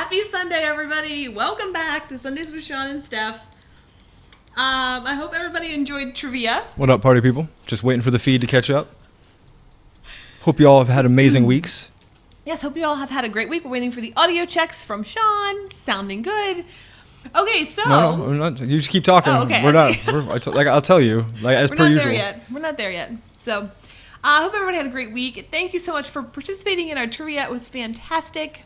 Happy Sunday, everybody. Welcome back to Sundays with Sean and Stef. I hope everybody enjoyed trivia. What up, party people? Just waiting for the feed to catch up. Hope you all have had amazing weeks. Yes, hope you all have had a great week. We're waiting for the audio checks from Sean. Sounding good. Okay, so... No, we're not, you just keep talking. Oh, okay. We're not. I'll tell you, like as per usual. We're not there yet. So, I hope everybody had a great week. Thank you so much for participating in our trivia. It was fantastic.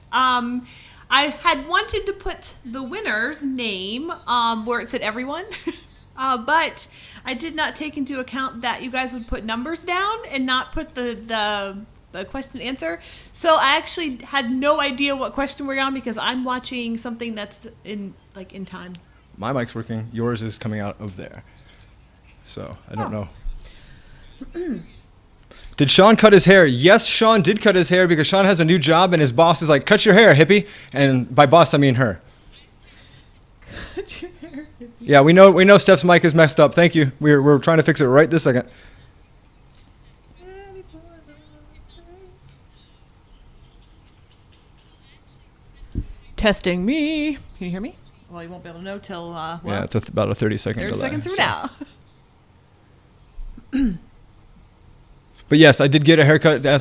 I had wanted to put the winner's name where it said everyone, but I did not take into account that you guys would put numbers down and not put the question and answer. So I actually had no idea what question we're on because I'm watching something that's in time. My mic's working. Yours is coming out of there. So I don't know. Did Sean cut his hair? Yes, Sean did cut his hair because Sean has a new job and his boss is like, cut your hair, hippie. And by boss, I mean her. Cut your hair, hippie. Yeah, we know Steph's mic is messed up. Thank you. We're trying to fix it right this second. Testing me. Can you hear me? Well, you won't be able to know till, yeah, it's about a 30-second delay. 30 seconds from now. But yes, I did get a haircut. I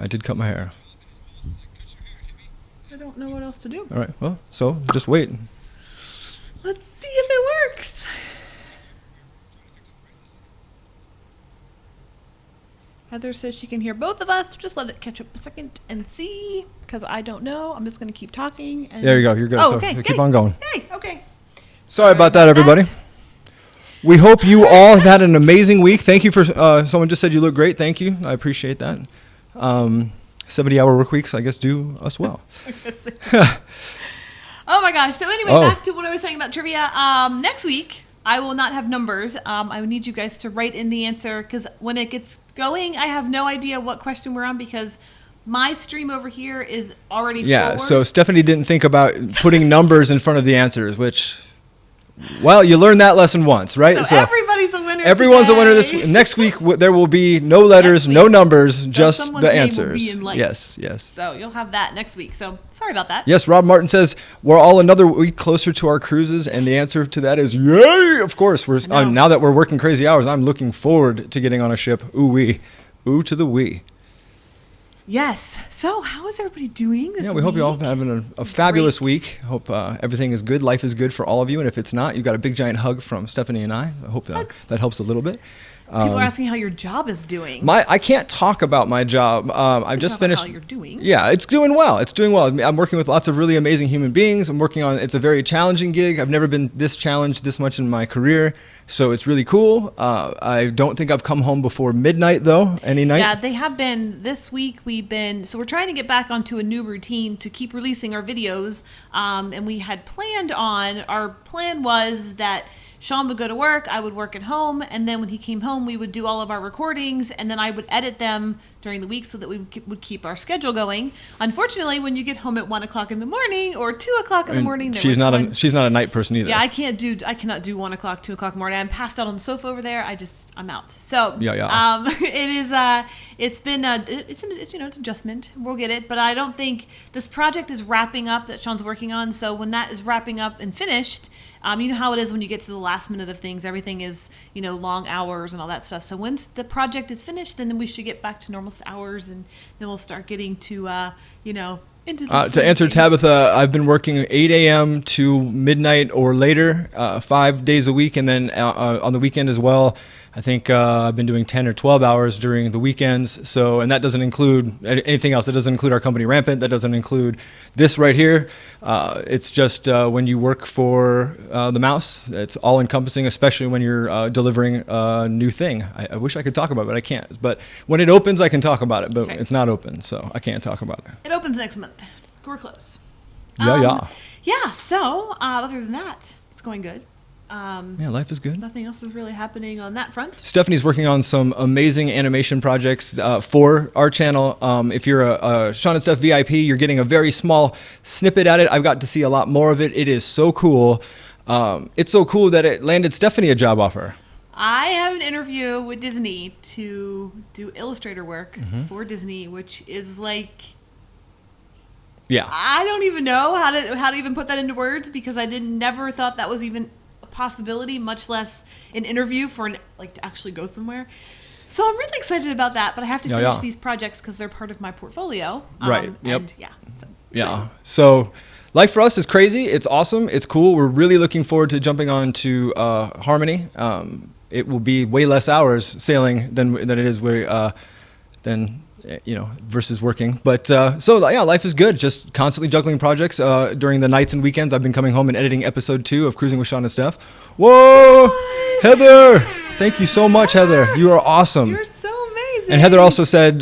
did cut my hair. I don't know what else to do. All right, well, so just wait. Let's see if it works. Heather says she can hear both of us. Just let it catch up a second and see, because I don't know. I'm just going to keep talking. And there you go. You're good. Oh, so okay. keep on going. Hey, okay. Sorry about that, everybody. We hope you all have had an amazing week. Thank you for, someone just said you look great. Thank you. I appreciate that. 70-hour work weeks, I guess, do us well. Oh, my gosh. So anyway, back to what I was saying about trivia. Next week, I will not have numbers. I would need you guys to write in the answer because when it gets going, I have no idea what question we're on because my stream over here is already forward. So Stephanie didn't think about putting numbers in front of the answers, which... Well, you learned that lesson once, right? So everybody's a winner. Everyone's today. a winner next week. There will be no letters, no numbers, just the answers. Yes. So you'll have that next week. So sorry about that. Yes, Rob Martin says we're all another week closer to our cruises, and the answer to that is yay! Of course, now that we're working crazy hours, I'm looking forward to getting on a ship. Ooh wee, ooh to the wee. Yes. So how is everybody doing this week? Yeah, we hope you all are having a fabulous week. Hope everything is good. Life is good for all of you. And if it's not, you got a big giant hug from Stephanie and I. I hope that helps a little bit. People are asking how your job is doing. I can't talk about my job. I've just finished. How you're doing. Yeah, it's doing well. It's doing well. I'm working with lots of really amazing human beings. It's a very challenging gig. I've never been this challenged this much in my career. So it's really cool. I don't think I've come home before midnight though, any night. Yeah, they have been. This week so we're trying to get back onto a new routine to keep releasing our videos. And we had our plan was that Sean would go to work, I would work at home, and then when he came home, we would do all of our recordings, and then I would edit them during the week so that we would keep our schedule going. Unfortunately, when you get home at 1 o'clock in the morning or 2 o'clock in the morning, she's not a night person either. Yeah, I cannot do 1 o'clock, 2 o'clock in the morning. I'm passed out on the sofa over there. I'm out. So it's been it's an adjustment. We'll get it, but I don't think this project is wrapping up that Sean's working on. So when that is wrapping up and finished. You know how it is when you get to the last minute of things. Everything is, long hours and all that stuff. So once the project is finished, then we should get back to normal hours, and then we'll start getting to, into the to answer Tabitha, I've been working 8 a.m. to midnight or later, 5 days a week, and then on the weekend as well. I think I've been doing 10 or 12 hours during the weekends. So, and that doesn't include anything else. That doesn't include our company Rampant. That doesn't include this right here. It's just when you work for the mouse, it's all encompassing, especially when you're delivering a new thing. I wish I could talk about it, but I can't. But when it opens, I can talk about it, but It's not open, so I can't talk about it. It opens next month. We're close. Yeah. So other than that, it's going good. Life is good. Nothing else is really happening on that front. Stephanie's working on some amazing animation projects for our channel. If you're a Sean and Steph VIP, you're getting a very small snippet at it. I've got to see a lot more of it. It is so cool. It's so cool that it landed Stephanie a job offer. I have an interview with Disney to do illustrator work for Disney, which is like Yeah. I don't even know how to even put that into words, because I never thought that was even a possibility, much less an interview for to actually go somewhere. So I'm really excited about that, but I have to finish these projects because they're part of my portfolio. Right. Yep. And So life for us is crazy. It's awesome. It's cool. We're really looking forward to jumping on to Harmony. It will be way less hours sailing than it is versus working. But life is good. Just constantly juggling projects. During the nights and weekends, I've been coming home and editing episode 2 of Cruising with Sean and Stef. Whoa, what? Heather! Thank you so much, Heather. You are awesome. You're so amazing. And Heather also said,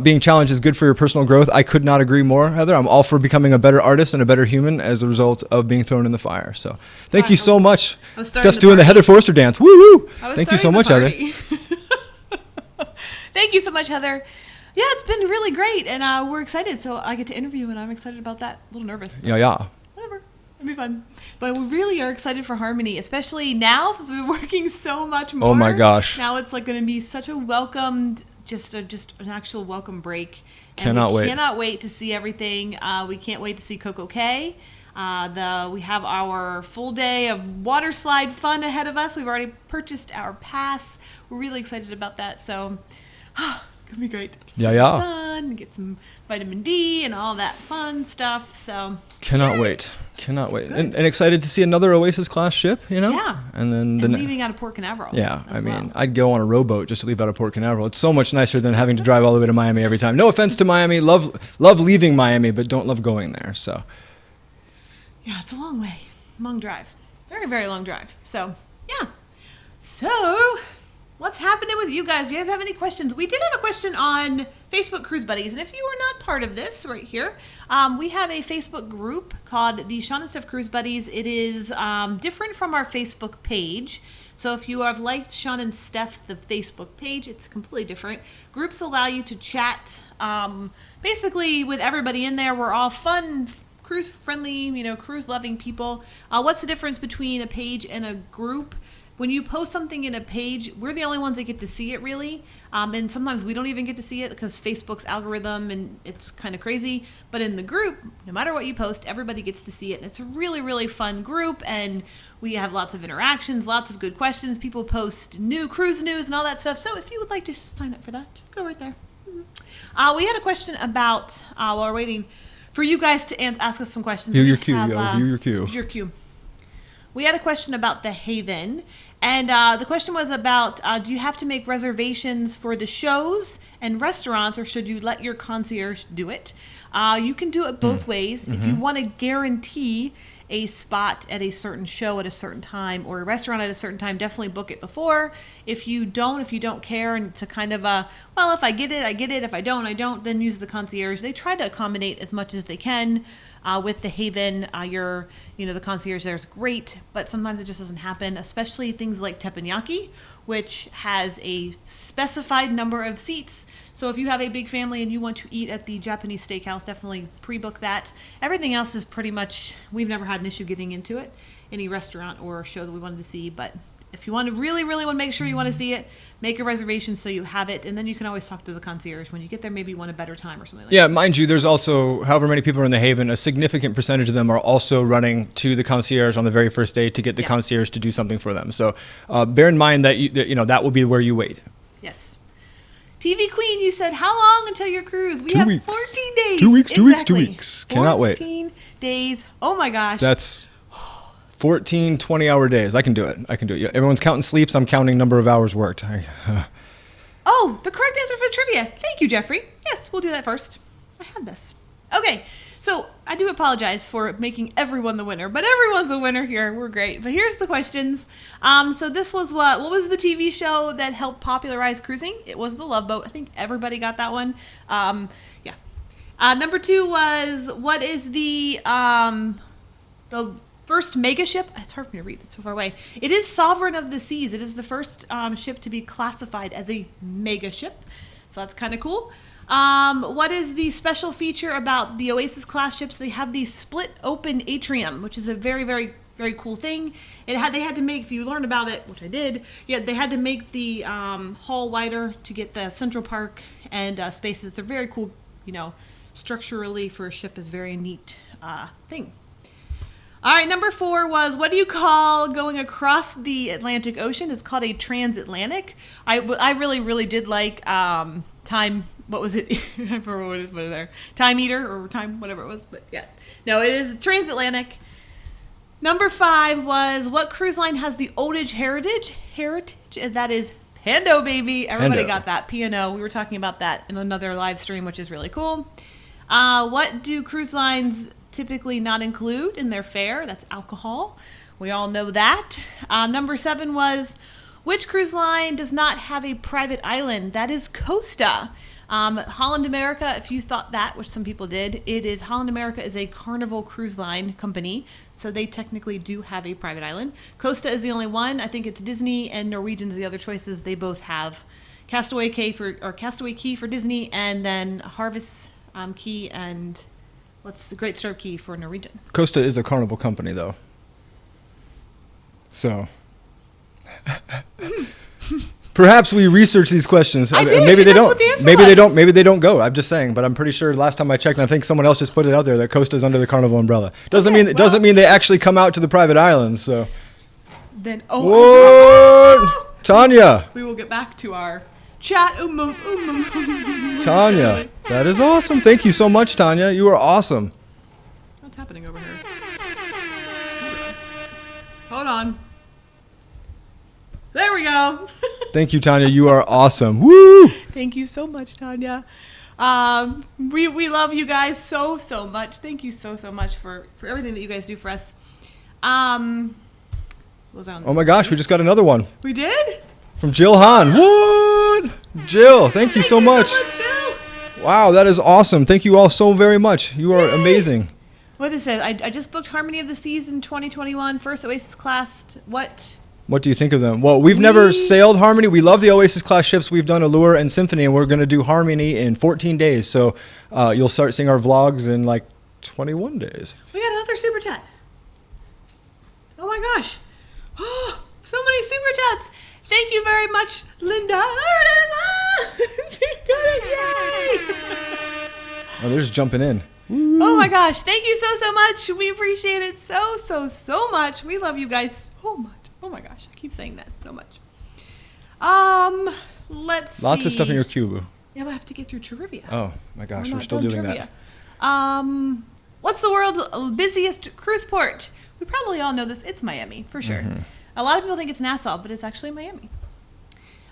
being challenged is good for your personal growth. I could not agree more, Heather. I'm all for becoming a better artist and a better human as a result of being thrown in the fire. So thank you so much. Steph's doing the Heather Forrester dance. Woo woo! Thank you so much, Heather. Thank you so much, Heather. Yeah, it's been really great, and we're excited. So I get to interview, and I'm excited about that. A little nervous. Yeah. Whatever. It'll be fun. But we really are excited for Harmony, especially now since we've been working so much more. Oh my gosh. Now it's going to be such a welcomed, just an actual welcome break. And Cannot wait. Cannot wait to see everything. We can't wait to see Coco K. We have our full day of water slide fun ahead of us. We've already purchased our pass. We're really excited about that. So, gonna be great. Yeah. Sun, get some vitamin D and all that fun stuff. So cannot wait. And excited to see another Oasis class ship, Yeah. And then leaving out of Port Canaveral. Yeah, I'd go on a rowboat just to leave out of Port Canaveral. It's so much nicer than having to drive all the way to Miami every time. No offense to Miami, love leaving Miami, but don't love going there. So yeah, it's a long way, long drive, very very long drive. So yeah. So what's happening with you guys? Do you guys have any questions? We did have a question on Facebook Cruise Buddies, and if you are not part of this right here, we have a Facebook group called the Sean and Stef Cruise Buddies. It is different from our Facebook page. So if you have liked Sean and Stef, the Facebook page, it's completely different. Groups allow you to chat basically with everybody in there. We're all fun, cruise friendly, cruise loving people. What's the difference between a page and a group? When you post something in a page, we're the only ones that get to see it, really. And sometimes we don't even get to see it because Facebook's algorithm, and it's kind of crazy. But in the group, no matter what you post, everybody gets to see it. And it's a really, really fun group. And we have lots of interactions, lots of good questions. People post new cruise news and all that stuff. So if you would like to sign up for that, go right there. We had a question about, while we're waiting for you guys to ask us some questions. View your queue. Your queue. We had a question about the Haven, and the question was about, do you have to make reservations for the shows and restaurants, or should you let your concierge do it? You can do it both ways. If you want to guarantee a spot at a certain show at a certain time or a restaurant at a certain time, definitely book it before. If you don't care, and it's a kind of a, well, if I get it, I get it. If I don't, I don't, then use the concierge. They try to accommodate as much as they can. With the Haven, the concierge there is great, but sometimes it just doesn't happen, especially things like teppanyaki, which has a specified number of seats. So if you have a big family and you want to eat at the Japanese steakhouse, definitely pre-book that. Everything else is pretty much, we've never had an issue getting into it, any restaurant or show that we wanted to see. But if you want to really, really want to make sure you want to see it, make a reservation so you have it, and then you can always talk to the concierge when you get there. Maybe you want a better time or something like that. Yeah, mind you, there's also, however many people are in the Haven, a significant percentage of them are also running to the concierge on the very first day to get the concierge to do something for them. So bear in mind that that will be where you wait. Yes. TV Queen, you said, how long until your cruise? We 2 have weeks. 14 days. 2 weeks, 2 weeks, 2 Exactly. weeks. Cannot wait. 14 days. Oh my gosh. That's 14 20-hour days. I can do it. Yeah, everyone's counting sleeps. I'm counting number of hours worked. Oh, the correct answer for the trivia. Thank you, Jeffrey. Yes, we'll do that first. I had this. Okay, so I do apologize for making everyone the winner, but everyone's a winner here. We're great. But here's the questions. So this was what was the TV show that helped popularize cruising? It was The Love Boat. I think everybody got that one. Yeah. Number 2 was, what is the first mega ship? It's hard for me to read. It's so far away. It is Sovereign of the Seas. It is the first ship to be classified as a mega ship. So that's kind of cool. What is the special feature about the Oasis class ships? They have the split open atrium, which is a very, very, very cool thing. They had to make, if you learned about it, which I did, they had to make the hull wider to get the Central Park and spaces. It's a very cool, structurally for a ship is very neat thing. All right, number 4 was, what do you call going across the Atlantic Ocean? It's called a transatlantic. I really, really did like time. What was it? I remember what it was there. Time eater or time, whatever it was. But yeah, no, it is transatlantic. Number 5 was, what cruise line has the oldest heritage? And that is Pando, baby. Everybody got that. P&O. We were talking about that in another live stream, which is really cool. What do cruise lines typically not include in their fare? That's alcohol. We all know that. Number 7 was, which cruise line does not have a private island? That is Costa. Holland America, if you thought that, which some people did, it is Holland America is a Carnival cruise line company, so they technically do have a private island. Costa is the only one. I think it's Disney and Norwegian's the other choices. They both have Castaway Cay for Disney, and then Harvest Key and what's the Great Stirrup Key for Norwegian. Costa is a Carnival company, though. So perhaps we research these questions. I did, maybe they that's don't. what the answer Maybe was. they don't. Maybe they don't go. I'm just saying. But I'm pretty sure last time I checked, and I think someone else just put it out there that Costa is under the Carnival umbrella. Doesn't mean they actually come out to the private islands. So Then what? Tanya. We will get back to our chat. Tanya, that is awesome. Thank you so much, Tanya. You are awesome. What's happening over here? Hold on. There we go. Thank you, Tanya. You are awesome. Woo! Thank you so much, Tanya. We love you guys so much. Thank you so much for everything that you guys do for us. What was on? Oh my gosh, we just got another one We did? from Jill Hahn. What? Jill, thank you so much. Jill. Wow, that is awesome. Thank you all so very much. You are amazing. What it says? I just booked Harmony of the Seas in 2021. First Oasis class. What do you think of them? Well, we've never sailed Harmony. We love the Oasis class ships. We've done Allure and Symphony, and we're going to do Harmony in 14 days. So you'll start seeing our vlogs in like 21 days. We got another super chat. Oh my gosh. Oh, so many super chats. Thank you very much, Linda. There it is. Yay. Oh, they're just jumping in. Oh my gosh. Thank you so much. We appreciate it so much. We love you guys so much. Oh my gosh. I keep saying that so much. Let's see. Lots of stuff in your queue. Yeah, but I have to get through trivia. Oh my gosh, we're still doing trivia. that. What's the world's busiest cruise port? We probably all know this. It's Miami, for sure. Mm-hmm. A lot of people think it's Nassau, but it's actually Miami.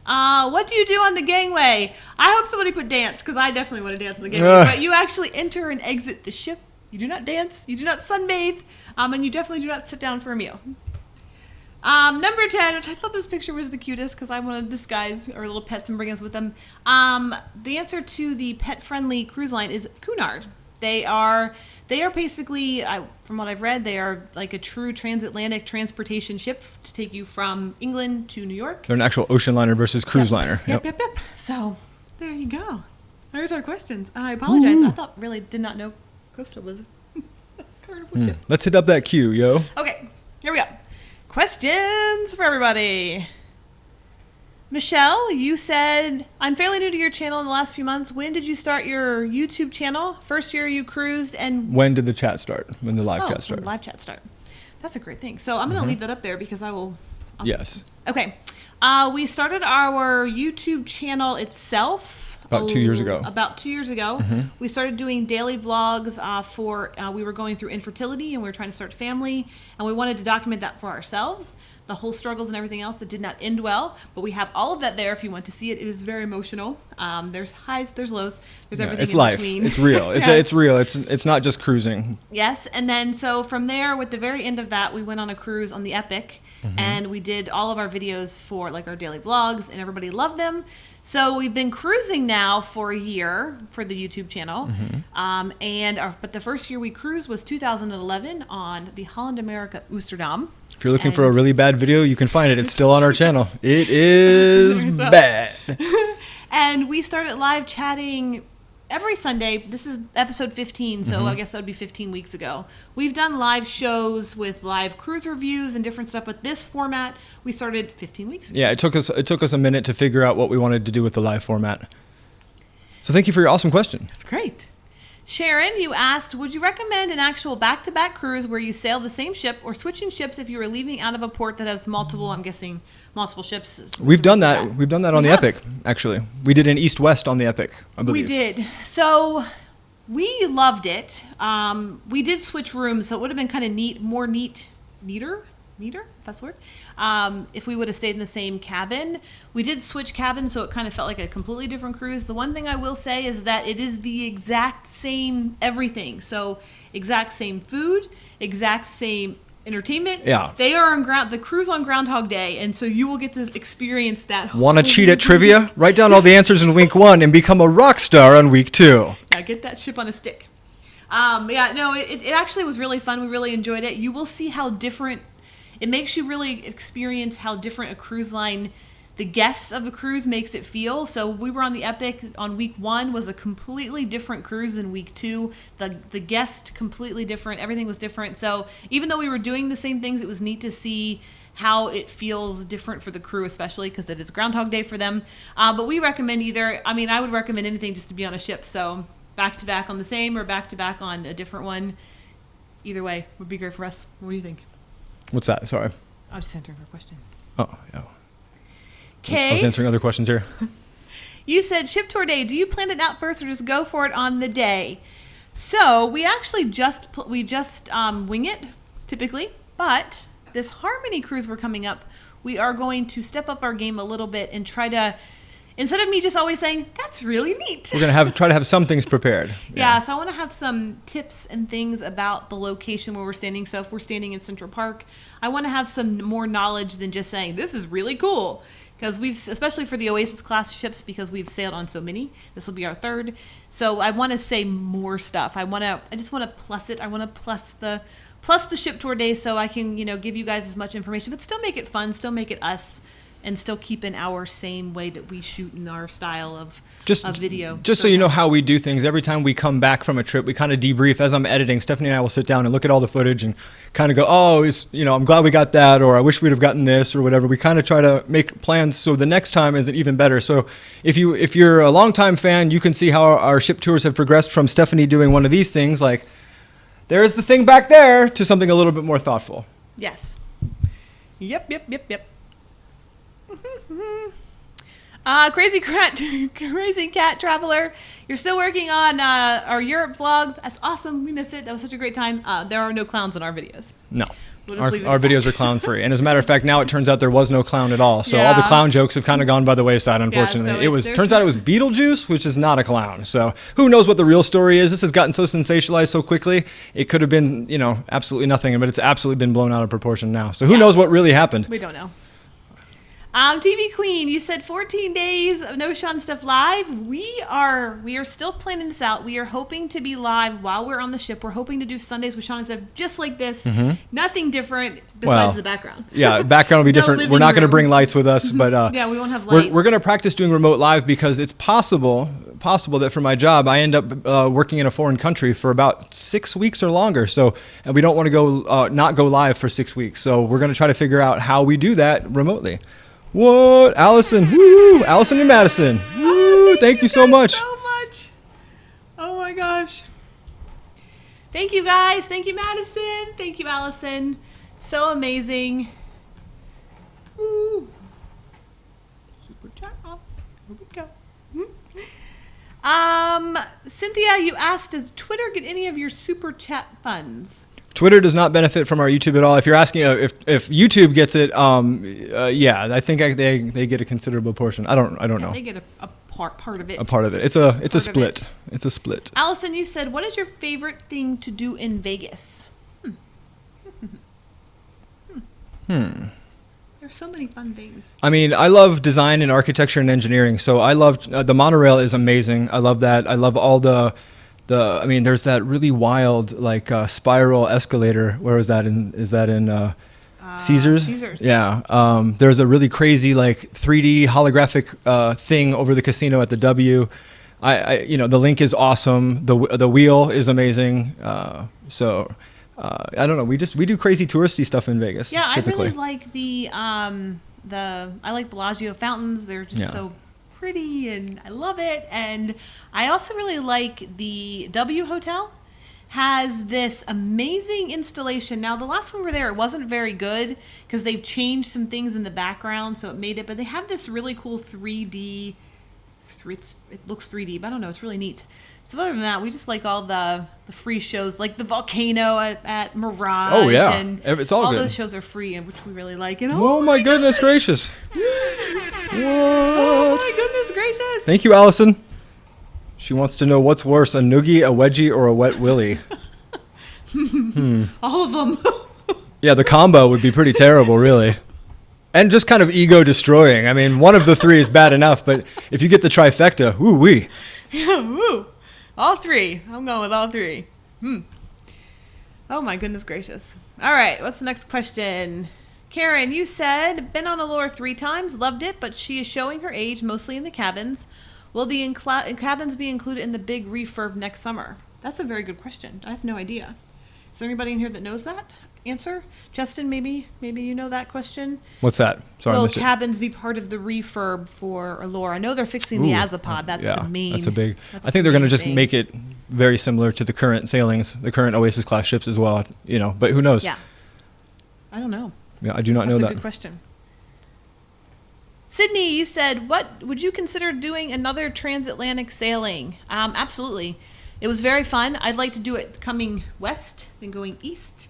What do you do on the gangway? I hope somebody put dance, because I definitely want to dance on the gangway. But you actually enter and exit the ship. You do not dance. You do not sunbathe. And you definitely do not sit down for a meal. Number 10, which I thought this picture was the cutest because I want to disguise our little pets and bring us with them. The answer to the pet-friendly cruise line is Cunard. They are basically, from what I've read, they are like a true transatlantic transportation ship to take you from England to New York. They're an actual ocean liner versus cruise liner. Yep. So there you go. There's our questions. I apologize. I did not know Costa was a Carnival ship. Let's hit up that queue, yo. Okay, here we go. Questions for everybody. Michelle, you said, I'm fairly new to your channel in the last few months. When did you start your YouTube channel? First year you cruised, and When did the chat start? When the live chat started? Live chat start. That's a great thing. So I'm going to leave that up there because Yes. Okay. We started our YouTube channel itself About 2 years ago. About 2 years ago. We started doing daily vlogs we were going through infertility and we were trying to start a family, and we wanted to document that for ourselves, the whole struggles and everything else that did not end well. But we have all of that there if you want to see it. It is very emotional. There's highs, there's lows, there's everything it's in life. between. It's real. It's real. It's not just cruising. Yes, and then so from there, with the very end of that, we went on a cruise on the Epic, and we did all of our videos for like our daily vlogs, and everybody loved them. So we've been cruising now for a year for the YouTube channel, but the first year we cruised was 2011 on the Holland America Oosterdam. If you're looking for a really bad video, you can find it. It's still on our channel. It is bad. And we started live chatting every Sunday. This is episode 15, so I guess that would be 15 weeks ago. We've done live shows with live cruise reviews and different stuff, but this format we started 15 weeks ago. Yeah, it took us a minute to figure out what we wanted to do with the live format. So thank you for your awesome question. That's great. Sharon, you asked, would you recommend an actual back-to-back cruise where you sail the same ship, or switching ships if you are leaving out of a port that has multiple, I'm guessing, multiple ships? We've done that. We've done that on the Epic, actually. We did an east-west on the Epic, I believe. We did. So we loved it. We did switch rooms, so it would have been kind of neater, if that's the word, if we would have stayed in the same cabin. We did switch cabins, so it kind of felt like a completely different cruise. The one thing I will say is that it is the exact same everything. So exact same food, exact same entertainment. Yeah. They are on the cruise on Groundhog Day, and so you will get to experience that. Want to cheat at trivia? Write down all the answers in week 1 and become a rock star on week 2. Yeah, get that ship on a stick. It actually was really fun. We really enjoyed it. You will see how different. It makes you really experience how different a cruise line, the guests of a cruise, makes it feel. So we were on the Epic on week 1, was a completely different cruise than week 2. The guest completely different. Everything was different. So even though we were doing the same things, it was neat to see how it feels different for the crew, especially because it is Groundhog Day for them. But we recommend I would recommend anything just to be on a ship. So back to back on the same or back to back on a different one. Either way would be great for us. What do you think? What's that? Sorry. I was just answering her question. Oh, yeah. Okay. I was answering other questions here. You said ship tour day. Do you plan it out first or just go for it on the day? So we actually just wing it typically, but this Harmony cruise we're coming up, we are going to step up our game a little bit and try to, instead of me just always saying, that's really neat. We're going to try to have some things prepared. Yeah, so I want to have some tips and things about the location where we're standing. So if we're standing in Central Park, I want to have some more knowledge than just saying, this is really cool. Because especially for the Oasis class ships, because we've sailed on so many, this will be our 3rd. So I want to say more stuff. I just want to plus it. I want to plus the ship tour day so I can, give you guys as much information, but still make it fun, still make it us, and still keep in our same way that we shoot in our style of video. Just so you know how we do things, every time we come back from a trip, we kind of debrief. As I'm editing, Stephanie and I will sit down and look at all the footage and kind of go, I'm glad we got that, or I wish we'd have gotten this, or whatever. We kind of try to make plans so the next time is even better. So if you're a longtime fan, you can see how our ship tours have progressed from Stephanie doing one of these things, like, there's the thing back there, to something a little bit more thoughtful. Yes. Yep. Crazy cat traveler, you're still working on our Europe vlogs. That's awesome. We miss it. That was such a great time. There are no clowns in our videos. No. We'll our videos are clown free, and as a matter of fact, now it turns out there was no clown at all. So all the clown jokes have kind of gone by the wayside, unfortunately. Yeah, so turns out it was Beetlejuice, which is not a clown. So who knows what the real story is? This has gotten so sensationalized so quickly. It could have been, absolutely nothing, but it's absolutely been blown out of proportion now. So who knows what really happened? We don't know. TV Queen, you said 14 days of No Sean Stuff live. We are still planning this out. We are hoping to be live while we're on the ship. We're hoping to do Sundays with Sean and Stuff just like this. Mm-hmm. Nothing different besides the background. Yeah, background will be different. We're not going to bring lights with us, but yeah, we won't have lights. We're going to practice doing remote live because it's possible that for my job I end up working in a foreign country for about 6 weeks or longer. So, and we don't want to go not go live for 6 weeks. So we're going to try to figure out how we do that remotely. What? Allison. Woo! Allison and Madison. Woo! Thank you so much. Oh my gosh. Thank you guys. Thank you, Madison. Thank you, Allison. So amazing. Woo. Super chat. Here we go. Cynthia, you asked, does Twitter get any of your super chat funds? Twitter does not benefit from our YouTube at all. If you're asking if YouTube gets it, yeah, I think they get a considerable portion. I don't know. They get a part of it. A part of it. It's a split. It's a split. Allison, you said, what is your favorite thing to do in Vegas? There's so many fun things. I mean, I love design and architecture and engineering. So I love the monorail is amazing. I love that. I love all I mean, there's that really wild spiral escalator. Where was that in? Is that in Caesars? Caesars. Yeah. There's a really crazy 3D holographic thing over the casino at the W. The link is awesome. The wheel is amazing. So I don't know. We do crazy touristy stuff in Vegas. Yeah, typically. I really like I like Bellagio fountains. They're just so pretty and I love it. And I also really like the W Hotel has this amazing installation. Now, the last time we were there, it wasn't very good because they've changed some things in the background, so it made it, but they have this really cool 3D, it looks 3D, but I don't know, it's really neat. So other than that, we just like all the free shows, like the volcano at Mirage. Oh, yeah. And It's all good. those shows are free, which we really like. And Oh my goodness gracious. What? Oh my goodness gracious. Thank you, Allison. She wants to know what's worse, a noogie, a wedgie, or a wet willy. All of them. Yeah, the combo would be pretty terrible, really. And just kind of ego destroying. I mean, one of the three is bad enough, but if you get the trifecta, woo-wee. Yeah, woo. All three. I'm going with all three. Oh my goodness gracious. All right, what's the next question? Karen, you said, been on Allure 3 times, loved it, but she is showing her age, mostly in the cabins. Will the cabins be included in the big refurb next summer? That's a very good question. I have no idea. Is there anybody in here that knows that answer? Justin, maybe you know that question. What's that? Sorry, I Will missed it. cabins be part of the refurb for Allure? I know they're fixing the Azipod. That's the main. That's a big. I think they're going to just make it very similar to the current sailings, the current Oasis class ships as well. You know, but who knows? Yeah. I don't know. Yeah, I do not know that. That's a good question. Sydney, you said, what would you consider doing another transatlantic sailing? Absolutely. It was very fun. I'd like to do it coming west than going east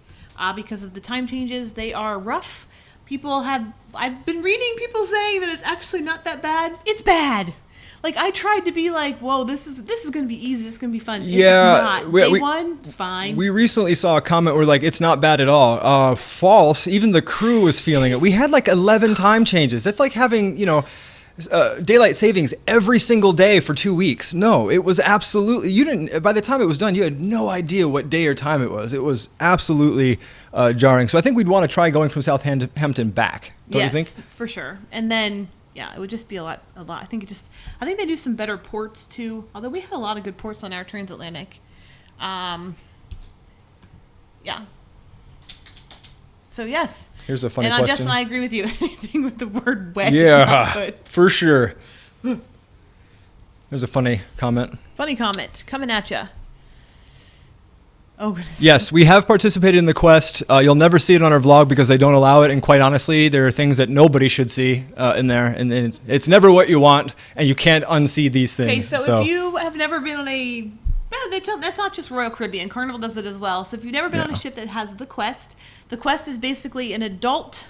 because of the time changes. They are rough. I've been reading people saying that it's actually not that bad. It's bad. Like, I tried to be like, whoa, this is going to be easy. It's going to be fun. Yeah. It's not. Day one, it's fine. We recently saw a comment where, like, it's not bad at all. False. Even the crew was feeling it. We had, like, 11 time changes. That's like having, daylight savings every single day for 2 weeks. No, it was absolutely, by the time it was done, you had no idea what day or time it was. It was absolutely jarring. So I think we'd want to try going from Southampton back. Don't you think? For sure. And then, yeah, it would just be a lot. I think they do some better ports too. Although we had a lot of good ports on our transatlantic. Yeah. So yes. Here's a funny question. question. Justin, I agree with you. Anything with the word wet. Yeah, for sure. There's a funny comment. Funny comment coming at you. Oh, goodness. Yes, we have participated in the quest. You'll never see it on our vlog because they don't allow it. And quite honestly, there are things that nobody should see in there. And it's never what you want, and you can't unsee these things. Okay, so if you have never been on a... that's not just Royal Caribbean. Carnival does it as well. So if you've never been on a ship that has the quest is basically an adult...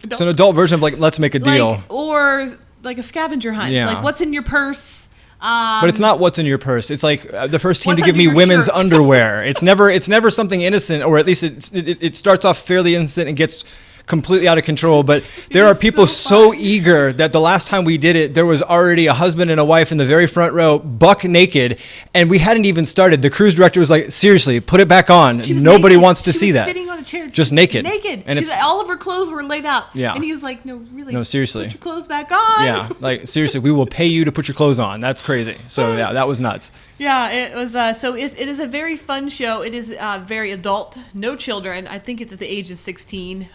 It's an adult version of, like, let's make a deal. Or like a scavenger hunt. Yeah. Like, what's in your purse? But it's not what's in your purse. It's like the first team What's to give under me your women's shirt? underwear. It's never something innocent, or at least it starts off fairly innocent and gets completely out of control. But there are people so eager that the last time we did it, there was already a husband and a wife in the very front row, buck naked, and we hadn't even started. The cruise director was like, seriously, put it back on. Nobody naked. wants to She see was that. sitting on a chair. Just naked. Naked. And She's like, all of her clothes were laid out. Yeah. And he was like, no, really. No, seriously. Put your clothes back on. Yeah, like, seriously, we will pay you to put your clothes on. That's crazy. So yeah, that was nuts. Yeah, it was. So it is a very fun show. It is very adult, no children. I think the age is 16.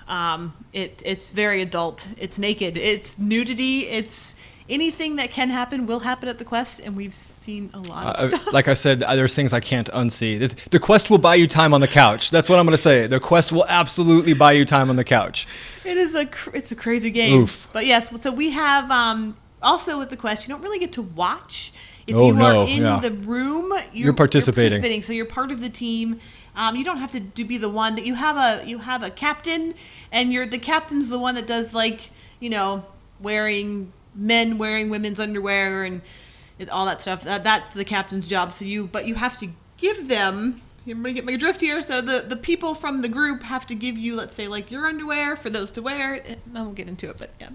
It's very adult. It's naked. It's nudity. It's anything that can happen will happen at the quest, and we've seen a lot of stuff. Like I said, there's things I can't unsee. The quest will buy you time on the couch. That's what I'm going to say. The quest will absolutely buy you time on the couch. It's a crazy game. Oof. But yes, so we have also with the quest, you don't really get to watch. If Oh, you no, are in yeah. the room, You're participating. So you're part of the team. You don't have to be the one that you have a captain, and the captain's the one that does, like, wearing women's underwear and all that stuff. That's the captain's job. But you have to give them. I'm gonna get my drift here. So the people from the group have to give you, let's say, like, your underwear for those to wear. I won't get into it, but yeah.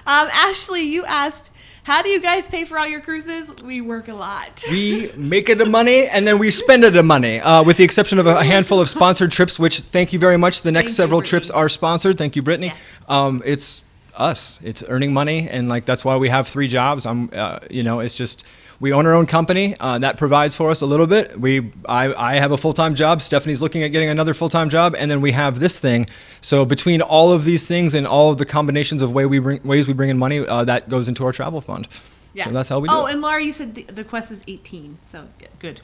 Ashley, you asked, how do you guys pay for all your cruises? We work a lot. We make it a money, and then we spend it a money, with the exception of a handful of sponsored trips, which, thank you very much. The next several trips are sponsored. Thank you, Brittany. Yes. It's us. It's earning money, and like that's why we have 3 jobs. It's just we own our own company that provides for us a little bit. I have a full-time job. Stephanie's looking at getting another full-time job, and then we have this thing. So between all of these things and all of the combinations of ways we bring in money, that goes into our travel fund. Yeah. So that's how we do it. Oh, and Laura, you said the Quest is 18, so yeah, good.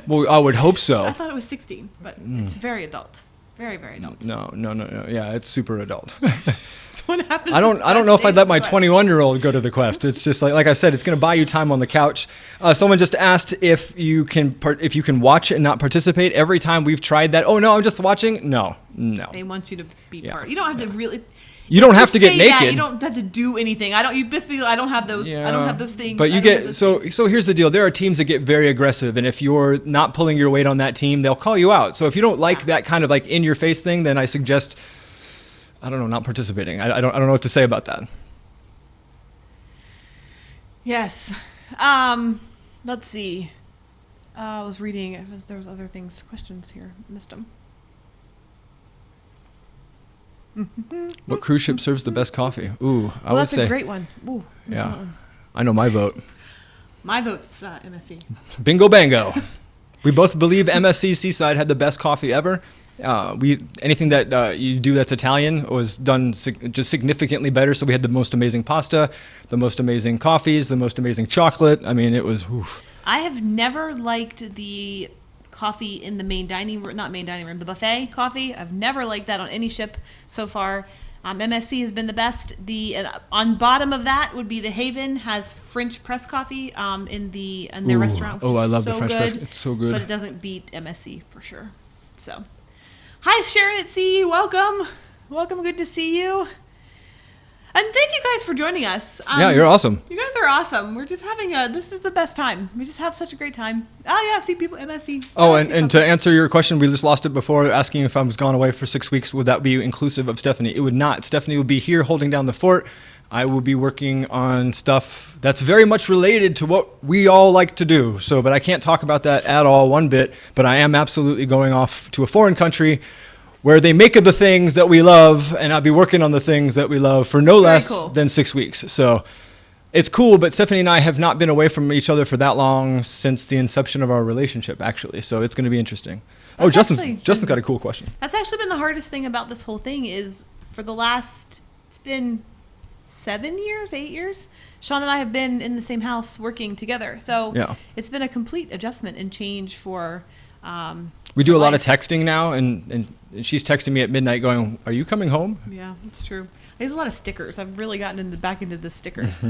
Well, I would hope so. I thought it was 16, but it's very adult. Very, very adult. No. Yeah, it's super adult. What happens? I don't know if I'd let my 21-year-old go to the Quest. It's just like I said, it's going to buy you time on the couch. Someone just asked if you can watch and not participate. Every time we've tried that, oh no, I'm just watching. No. They want you to be part. You don't have to really. You don't have to get naked. You don't have to do anything. I don't have those. Yeah. I don't have those things. But you get so here's the deal. There are teams that get very aggressive, and if you're not pulling your weight on that team, they'll call you out. So if you don't like that kind of like in your face thing, then I suggest, I don't know, not participating. I don't know what to say about that. Yes. Let's see. I was reading. There was other questions here. Missed them. What cruise ship serves the best coffee? Ooh, I would say. That's a great one. Ooh, yeah, I know my vote. My vote's MSC. Bingo bango. We both believe MSC Seaside had the best coffee ever. Anything that you do that's Italian was done just significantly better. So we had the most amazing pasta, the most amazing coffees, the most amazing chocolate. I mean, it was. Oof. I have never liked the coffee in the the buffet coffee. I've never liked that on any ship so far. MSC has been the best. On bottom of that would be the Haven, has French press coffee in their restaurant. Oh, I love the French press. It's so good. But it doesn't beat MSC for sure. So, hi Sharon at Sea. Welcome. Good to see you. And thank you guys for joining us. Yeah, you're awesome. You guys are awesome. We're just having this is the best time. We just have such a great time. Oh yeah, see people, MSC. Oh, and to answer your question, we just lost it before, asking if I was gone away for 6 weeks, would that be inclusive of Stephanie? It would not. Stephanie will be here holding down the fort. I will be working on stuff that's very much related to what we all like to do. So, but I can't talk about that at all one bit, but I am absolutely going off to a foreign country where they make the things that we love, and I'll be working on the things that we love for no less than 6 weeks. So it's cool, but Stephanie and I have not been away from each other for that long since the inception of our relationship, actually. So it's going to be interesting. Justin's got a cool question. That's actually been the hardest thing about this whole thing is it's been 7 years, 8 years. Sean and I have been in the same house working together. So It's been a complete adjustment and change for we do a lot of texting now, and she's texting me at midnight going, "Are you coming home?" Yeah, it's true. There's a lot of stickers. I've really gotten back into the stickers.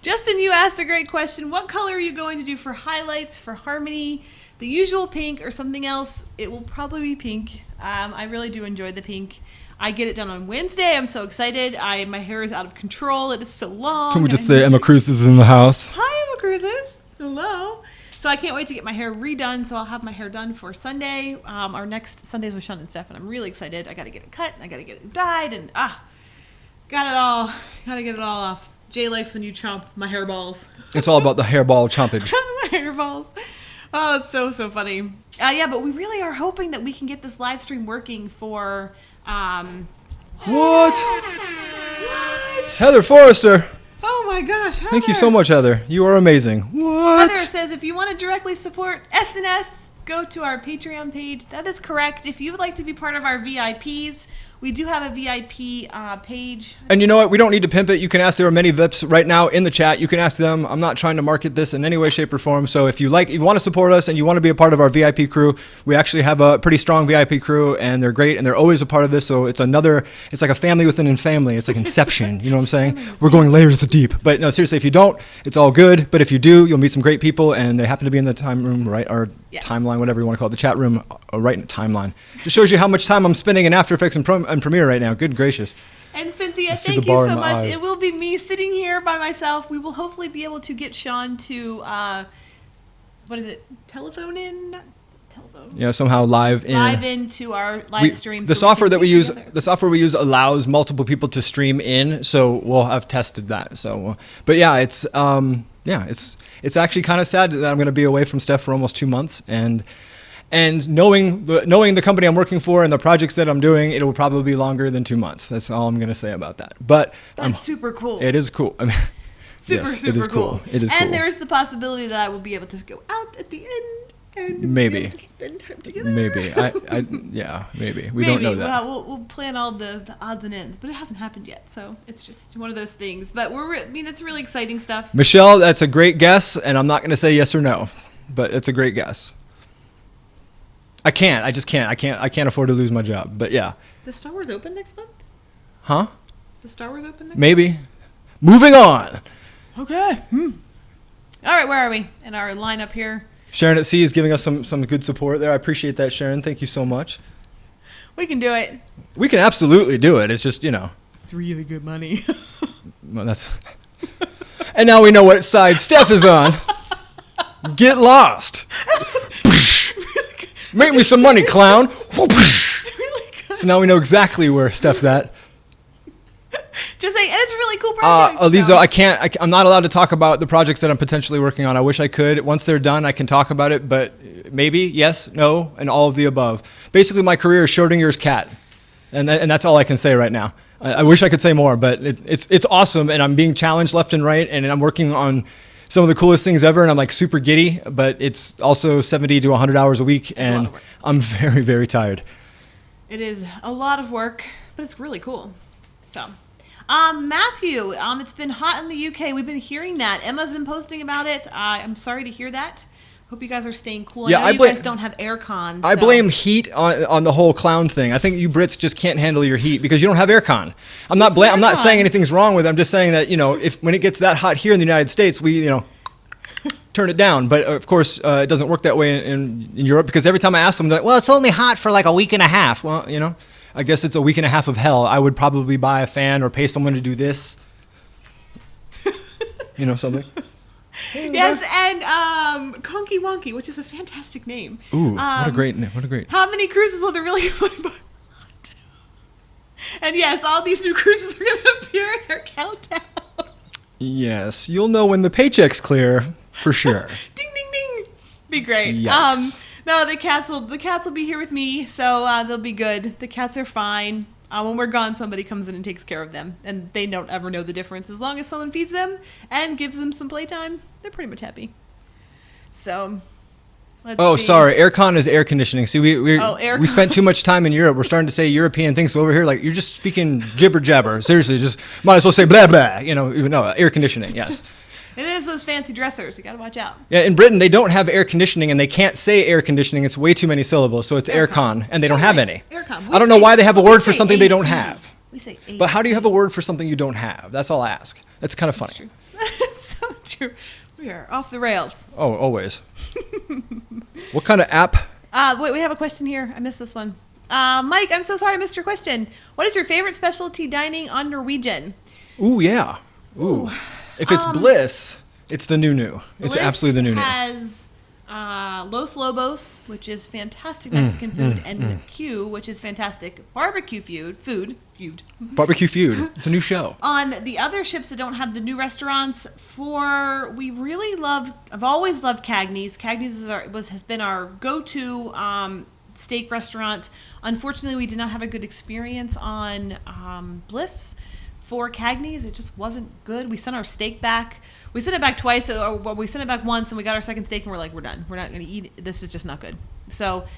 Justin, you asked a great question. What color are you going to do for highlights, for harmony? The usual pink or something else? It will probably be pink. I really do enjoy the pink. I get it done on Wednesday. I'm so excited. My hair is out of control. It is so long. Can we just say Emma Cruz is in the house? Hi, Emma Cruz's. Hello. So I can't wait to get my hair redone. So I'll have my hair done for Sunday. Our next Sunday's with Sean and Stef, and I'm really excited. I got to get it cut. I got to get it dyed, and got it all. Got to get it all off. Jay likes when you chomp my hair balls. It's all about the hairball chompage. My hair balls. Oh, it's so funny. Yeah, but we really are hoping that we can get this live stream working for. What? Heather Forrester. Oh my gosh, Heather. Thank you so much, Heather. You are amazing. What? Heather says, if you want to directly support SNS, go to our Patreon page. That is correct. If you would like to be part of our VIPs, we do have a VIP page. And you know what? We don't need to pimp it. You can ask. There are many VIPs right now in the chat. You can ask them. I'm not trying to market this in any way, shape, or form. So if you want to support us and you want to be a part of our VIP crew, we actually have a pretty strong VIP crew, and they're great, and they're always a part of this. So it's like a family within a family. It's like Inception. You know what I'm saying? We're going layers deep. But no, seriously, if you don't, it's all good. But if you do, you'll meet some great people, and they happen to be in the time room, right? Or timeline, whatever you want to call it, the chat room, right in the timeline. Just shows you how much time I'm spending in After Effects and Premiere right now. Good gracious. And Cynthia, thank you so much. It will be me sitting here by myself. We will hopefully be able to get Sean to, telephone in? Not telephone. Yeah, somehow live into our live stream. The software we use allows multiple people to stream in, so we'll have tested that. So, but yeah, it's actually kind of sad that I'm going to be away from Steph for almost 2 months, and And knowing the company I'm working for and the projects that I'm doing, it will probably be longer than 2 months. That's all I'm going to say about that. But that's super cool. It is cool. I mean, super it is cool. It is cool. And there's the possibility that I will be able to go out at the end and maybe be able to spend time together. Maybe. Maybe. We don't know that. Well, we'll plan all the odds and ends, but it hasn't happened yet, so it's just one of those things. But that's really exciting stuff. Michelle, that's a great guess, and I'm not going to say yes or no, but it's a great guess. I just can't. I can't afford to lose my job. But yeah. The Star Wars open next month? Huh? The Star Wars open next Maybe. month? Moving on. Okay. All right, where are we in our lineup here? Sharon at Sea is giving us some good support there. I appreciate that, Sharon. Thank you so much. We can do it. We can absolutely do it. It's just, It's really good money. Well, that's. And now we know what side Stef is on. Get lost. Make me some money, clown. Really good. So now we know exactly where Stef's at. Just saying, and it's a really cool project. Lisa, I'm not allowed to talk about the projects that I'm potentially working on. I wish I could. Once they're done, I can talk about it, but maybe, yes, no, and all of the above. Basically, my career is Schrodinger's cat, and that's all I can say right now. I wish I could say more, but it's awesome, and I'm being challenged left and right, and I'm working on some of the coolest things ever, and I'm like super giddy, but it's also 70 to 100 hours a week, and I'm very, very tired. It is a lot of work, but it's really cool. So, Matthew, it's been hot in the UK. We've been hearing that. Emma's been posting about it. I'm sorry to hear that. Hope you guys are staying cool. I know you guys don't have aircon. I blame heat on the whole clown thing. I think you Brits just can't handle your heat because you don't have aircon. I'm not saying anything's wrong with it. I'm just saying that, if when it gets that hot here in the United States, we, turn it down. But of course, it doesn't work that way in Europe because every time I ask them, they're like, well, it's only hot for like a week and a half. Well, I guess it's a week and a half of hell. I would probably buy a fan or pay someone to do this. Something. Yes, and Conky Wonky, which is a fantastic name. Ooh, what a great name. What a great. How many cruises will there really be? And yes, all these new cruises are going to appear in our countdown. Yes, you'll know when the paycheck's clear, for sure. Ding, ding, ding. Be great. Yikes. No, the cats will be here with me, so they'll be good. The cats are fine. When we're gone, somebody comes in and takes care of them, and they don't ever know the difference. As long as someone feeds them and gives them some playtime, they're pretty much happy. So, let's see. Sorry. Aircon is air conditioning. See, we spent too much time in Europe. We're starting to say European things. So over here, like, you're just speaking jibber jabber. Seriously, just might as well say blah blah. No, air conditioning. Yes. It is those fancy dressers. You got to watch out. Yeah, in Britain, they don't have air conditioning, and they can't say air conditioning. It's way too many syllables, so it's aircon, and they don't have any. Aircon. I don't know why they have a word for something they don't have. We say AC. But how do you have a word for something you don't have? That's all I ask. That's kind of funny. True. So true. We are off the rails. Oh, always. What kind of app? Wait, we have a question here. I missed this one. Mike, I'm so sorry I missed your question. What is your favorite specialty dining on Norwegian? Ooh, yeah. Ooh. If it's Bliss, it's the new. It's absolutely the new. Bliss has Los Lobos, which is fantastic Mexican food, and Q, which is fantastic barbecue food. Barbecue Feud. It's a new show. On the other ships that don't have the new restaurants, I've always loved Cagney's. Cagney's has been our go-to steak restaurant. Unfortunately, we did not have a good experience on Bliss. For Cagney's, it just wasn't good. We sent our steak back. We sent it back twice, or we sent it back once, and we got our second steak, and we're like, we're done. We're not going to eat it. This is just not good. So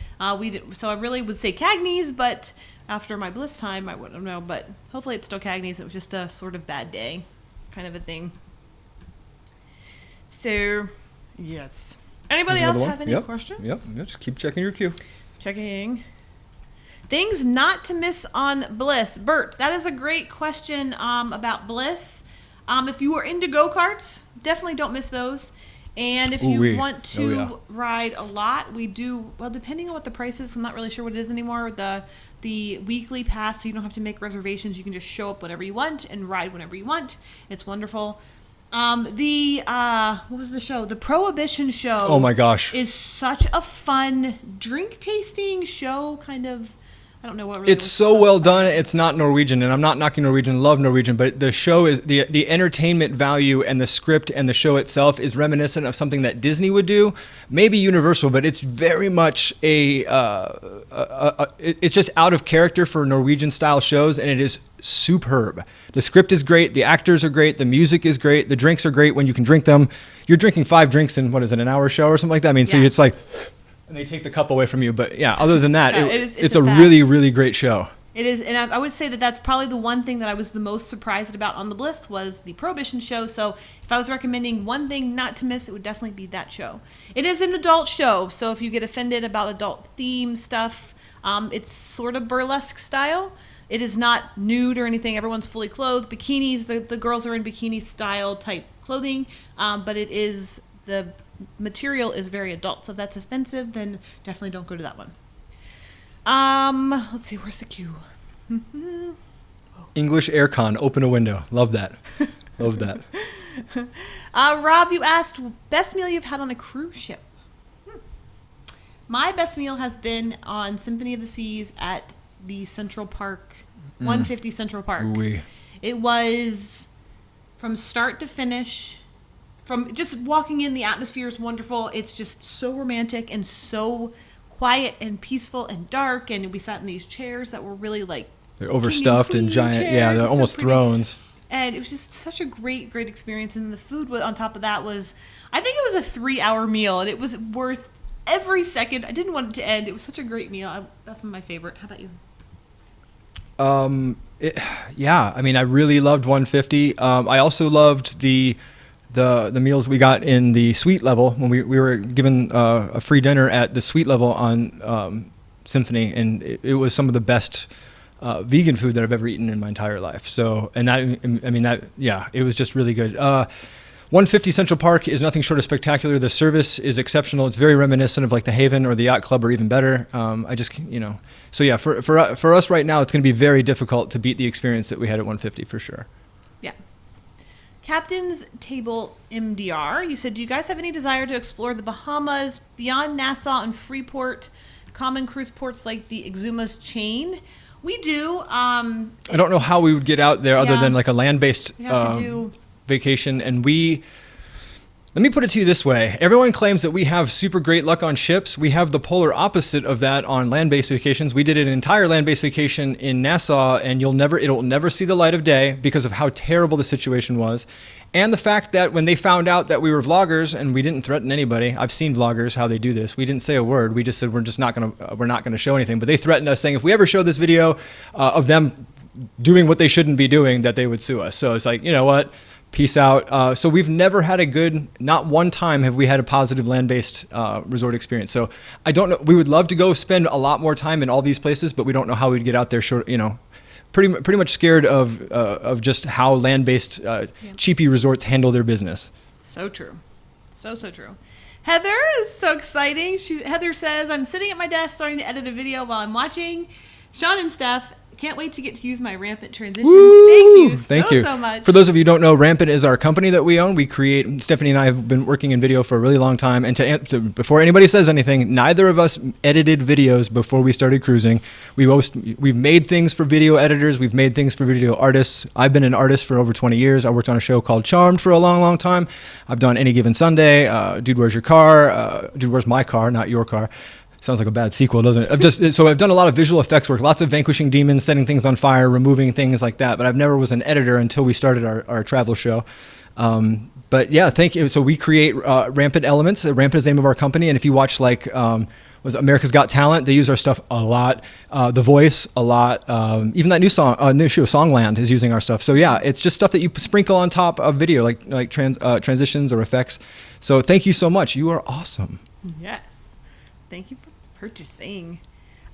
So I really would say Cagney's, but after my Bliss time, I wouldn't know. But hopefully it's still Cagney's. It was just a sort of bad day, kind of a thing. So, yes. Anybody else have any questions? Yep. Just keep checking your queue. Checking. Things not to miss on Bliss. Bert, that is a great question about Bliss. If you are into go-karts, definitely don't miss those. And if you want to ride a lot, we do, well, depending on what the price is, I'm not really sure what it is anymore, the weekly pass, so you don't have to make reservations. You can just show up whenever you want and ride whenever you want. It's wonderful. What was the show? The Prohibition show. Oh my gosh. Is such a fun drink tasting show, kind of I don't know what really it's so well done. It's not Norwegian, and I'm not knocking Norwegian. Love Norwegian, but the show is the entertainment value and the script and the show itself is reminiscent of something that Disney would do, maybe Universal, but it's very much it's just out of character for Norwegian style shows, and it is superb. The script is great, the actors are great, the music is great, the drinks are great when you can drink them. You're drinking 5 drinks in what is it, an hour show or something like that? I mean, so it's like. And they take the cup away from you. But yeah, other than that, it's a really, really great show. It is. And I would say that that's probably the one thing that I was the most surprised about on the Bliss was the Prohibition show. So if I was recommending one thing not to miss, it would definitely be that show. It is an adult show. So if you get offended about adult theme stuff, it's sort of burlesque style. It is not nude or anything. Everyone's fully clothed. Bikinis, the girls are in bikini style type clothing. But it is the material is very adult, so if that's offensive, then definitely don't go to that one. Let's see, where's the queue? English aircon, open a window. Love that. Love that. Rob, you asked best meal you've had on a cruise ship. My best meal has been on Symphony of the Seas at the Central Park, 150 Central Park. Ooh-wee. It was from start to finish. From just walking in, the atmosphere is wonderful. It's just so romantic and so quiet and peaceful and dark. And we sat in these chairs that were really like they're overstuffed and giant. Chairs. Yeah, they're almost thrones. And it was just such a great experience. And the food on top of that was, I think it was a 3-hour meal, and it was worth every second. I didn't want it to end. It was such a great meal. That's my favorite. How about you? Yeah, I mean, I really loved 150. I also loved the meals we got in the suite level when we were given a free dinner at the suite level on Symphony, and it was some of the best vegan food that I've ever eaten in my entire life. So, and that, I mean, that, yeah, it was just really good. 150 Central Park is nothing short of spectacular. The service is exceptional. It's very reminiscent of like the Haven or the Yacht Club, or even better. I just, so yeah, for us right now, it's going to be very difficult to beat the experience that we had at 150 for sure. Yeah. Captain's Table MDR, you said, do you guys have any desire to explore the Bahamas beyond Nassau and Freeport, common cruise ports like the Exuma's chain? We do. I don't know how we would get out there other than like a land-based vacation. And let me put it to you this way. Everyone claims that we have super great luck on ships. We have the polar opposite of that on land-based vacations. We did an entire land-based vacation in Nassau, and it'll never see the light of day because of how terrible the situation was. And the fact that when they found out that we were vloggers and we didn't threaten anybody, I've seen vloggers, how they do this. We didn't say a word. We just said, we're not going to show anything. But they threatened us saying, if we ever show this video of them doing what they shouldn't be doing, that they would sue us. So it's like, you know what? Peace out. So we've never had not one time have we had a positive land-based resort experience. So I don't know. We would love to go spend a lot more time in all these places, but we don't know how we'd get out there. Pretty much scared of just how land-based cheapy resorts handle their business. So true. So true. Heather is so exciting. Heather says, I'm sitting at my desk starting to edit a video while I'm watching Sean and Stef. Can't wait to get to use my Rampant transitions. Woo! Thank you so much. For those of you who don't know, Rampant is our company that we own. Stephanie and I have been working in video for a really long time. And before anybody says anything, neither of us edited videos before we started cruising. We've made things for video editors. We've made things for video artists. I've been an artist for over 20 years. I worked on a show called Charmed for a long, long time. I've done Any Given Sunday, Dude, Where's Your Car? Dude, Where's My Car? Not Your Car. Sounds like a bad sequel, doesn't it? I've done a lot of visual effects work, lots of vanquishing demons, setting things on fire, removing things like that. But I've never was an editor until we started our travel show. But yeah, thank you. So we create Rampant Elements. Rampant is the name of our company. And if you watch was America's Got Talent, they use our stuff a lot. The Voice a lot. Even that new show, Songland, is using our stuff. So yeah, it's just stuff that you sprinkle on top of video, like transitions or effects. So thank you so much. You are awesome. Yes. Thank you for purchasing.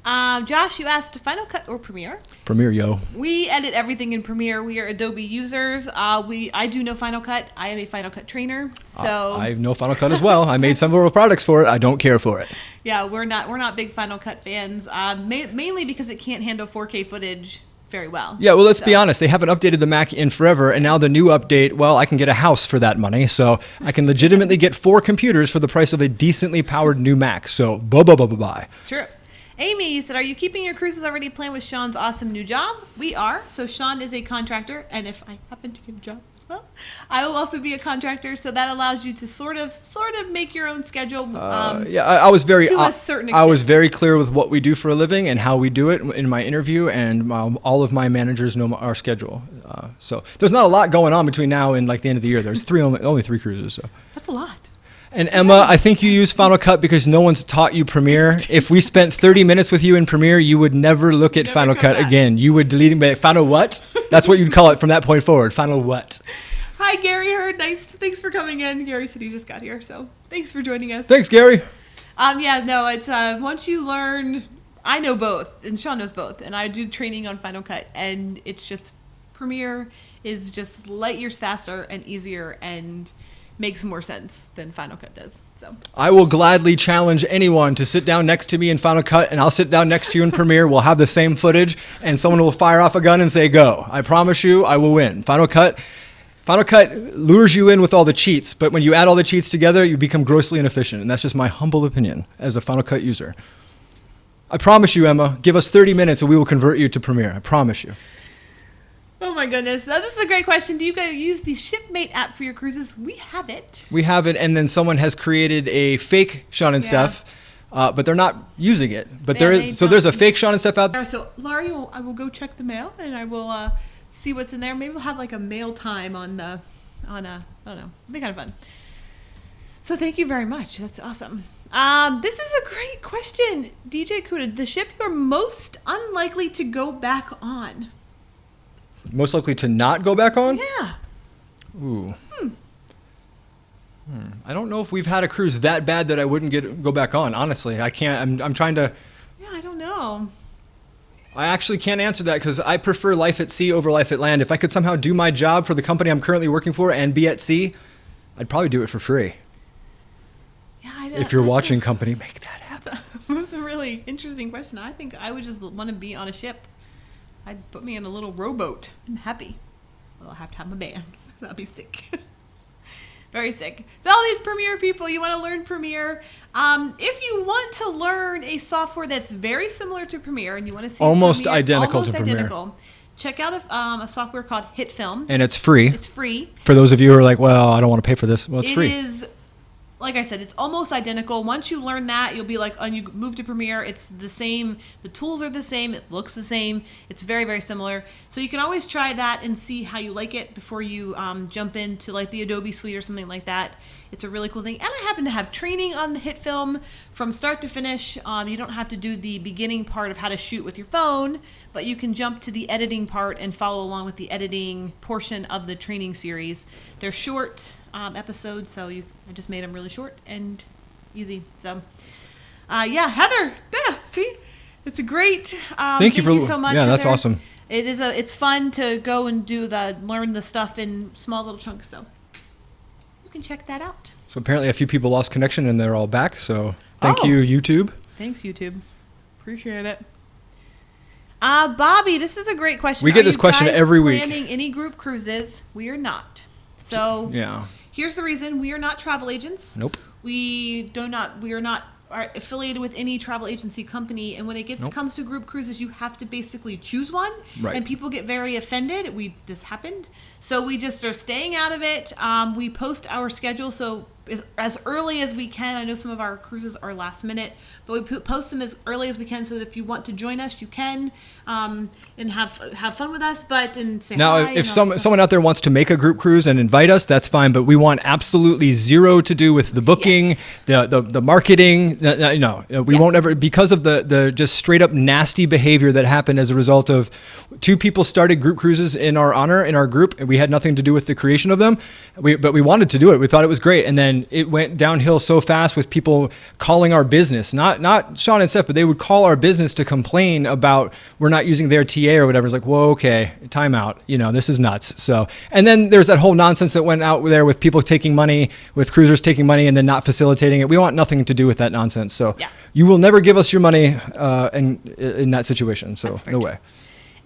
Josh, you asked Final Cut or Premiere? Premiere, yo. We edit everything in Premiere. We are Adobe users. I do know Final Cut. I am a Final Cut trainer, so I know Final Cut as well. I made several products for it. I don't care for it. Yeah, we're not big Final Cut fans. Mainly because it can't handle 4K footage very well. Yeah, well, let's be honest. They haven't updated the Mac in forever, and now the new update, well, I can get a house for that money, so I can legitimately get 4 computers for the price of a decently powered new Mac. So, bye. True. Amy, you said, are you keeping your cruises already planned with Sean's awesome new job? We are. So Sean is a contractor, and if I happen to get a job as well, I will also be a contractor. So that allows you to sort of make your own schedule. I was very to a certain I was extent. very clear with what we do for a living and how we do it in my interview, and all of my managers know our schedule. So there's not a lot going on between now and like the end of the year. There's only three cruises. So That's a lot. And Emma, I think you use Final Cut because no one's taught you Premiere. If we spent 30 minutes with you in Premiere, you would never look at Final come Cut back. again. You would delete it. Final what? That's what you'd call it from that point forward. Final what? Hi, Gary Hurd. Nice. Thanks for coming in. Gary said he just got here, so thanks for joining us. Thanks, Gary. It's once you learn, I know both, and Sean knows both, and I do training on Final Cut, and it's just Premiere is just light years faster and easier and makes more sense than Final Cut does. So I will gladly challenge anyone to sit down next to me in Final Cut, and I'll sit down next to you in Premiere. We'll have the same footage, and someone will fire off a gun and say, go. I promise you, I will win. Final Cut lures you in with all the cheats, but when you add all the cheats together, you become grossly inefficient, and that's just my humble opinion as a Final Cut user. I promise you, Emma, give us 30 minutes and we will convert you to Premiere. I promise you. oh my goodness. Now, this is a great question. Do you guys use the Shipmate app for your cruises? We have it. We have it, and then someone has created a fake Sean and Yeah. Stef, but they're not using it. But Yeah, they there's a don't. fake Sean and Stef out there. So, Laurie, I will go check the mail, and I will see what's in there. Maybe we'll have like a mail time I don't know. It'll be kind of fun. So thank you very much. That's awesome. This is a great question. DJ Kuda, the ship you're most unlikely to go back on. Most likely to not go back on? Yeah. Ooh. I don't know if we've had a cruise that bad that I wouldn't go back on. Honestly, I can't. I'm trying to. Yeah, I don't know. I actually can't answer that because I prefer life at sea over life at land. If I could somehow do my job for the company I'm currently working for and be at sea, I'd probably do it for free. Yeah, I don't. If you're watching, company, make that happen. That's a really interesting question. I think I would just want to be on a ship. I'd put me in a little rowboat. I'm happy. Well, I'll have to have my bands. That'll be sick. Very sick. So all these Premiere people, you want to learn Premiere. If you want to learn a software that's very similar to Premiere and you want to see Almost Premiere, identical to Premiere. identical, check out a software called HitFilm. And it's free. It's free. For those of you who are like, well, I don't want to pay for this. Well, it's free. It is, like I said, it's almost identical. Once you learn that, you'll be like, and you move to Premiere, it's the same. The tools are the same. It looks the same. It's very, very similar. So you can always try that and see how you like it before you jump into like the Adobe Suite or something like that. It's a really cool thing. And I happen to have training on the HitFilm from start to finish. You don't have to do the beginning part of how to shoot with your phone, but you can jump to the editing part and follow along with the editing portion of the training series. They're short episodes, so I just made them really short and easy. So, Heather, see, it's a great. Thank you so much. Yeah, that's Heather. awesome. It's fun to go and learn the stuff in small little chunks. So you can check that out. So apparently a few people lost connection and they're all back. So thank Oh. you, YouTube. Thanks, YouTube. Appreciate it. Bobby, this is a great question. We get this question every week. Planning any group cruises? We are not. So Yeah. here's the reason: we are not travel agents. Nope. We are not affiliated with any travel agency company. And when it comes to group cruises, you have to basically choose one. Right. And people get very offended. This happened. So we just are staying out of it. We post our schedule so as early as we can. I know some of our cruises are last minute, but we post them as early as we can so that if you want to join us, you can and have fun with us. And say Now, hi if and all that someone out there wants to make a group cruise and invite us, that's fine. But we want absolutely zero to do with the booking, the marketing. No, we won't ever, because of the just straight up nasty behavior that happened as a result of two people started group cruises in our honor in our group, and we had nothing to do with the creation of them. But we wanted to do it. We thought it was great, and then it went downhill so fast with people calling our business, not Sean and Steph, but they would call our business to complain about we're not using their TA or whatever. It's like, whoa, okay, time out. This is nuts. So, and then there's that whole nonsense that went out there with people taking money, with cruisers taking money and then not facilitating it. We want nothing to do with that nonsense. So you will never give us your money in that situation. So no way.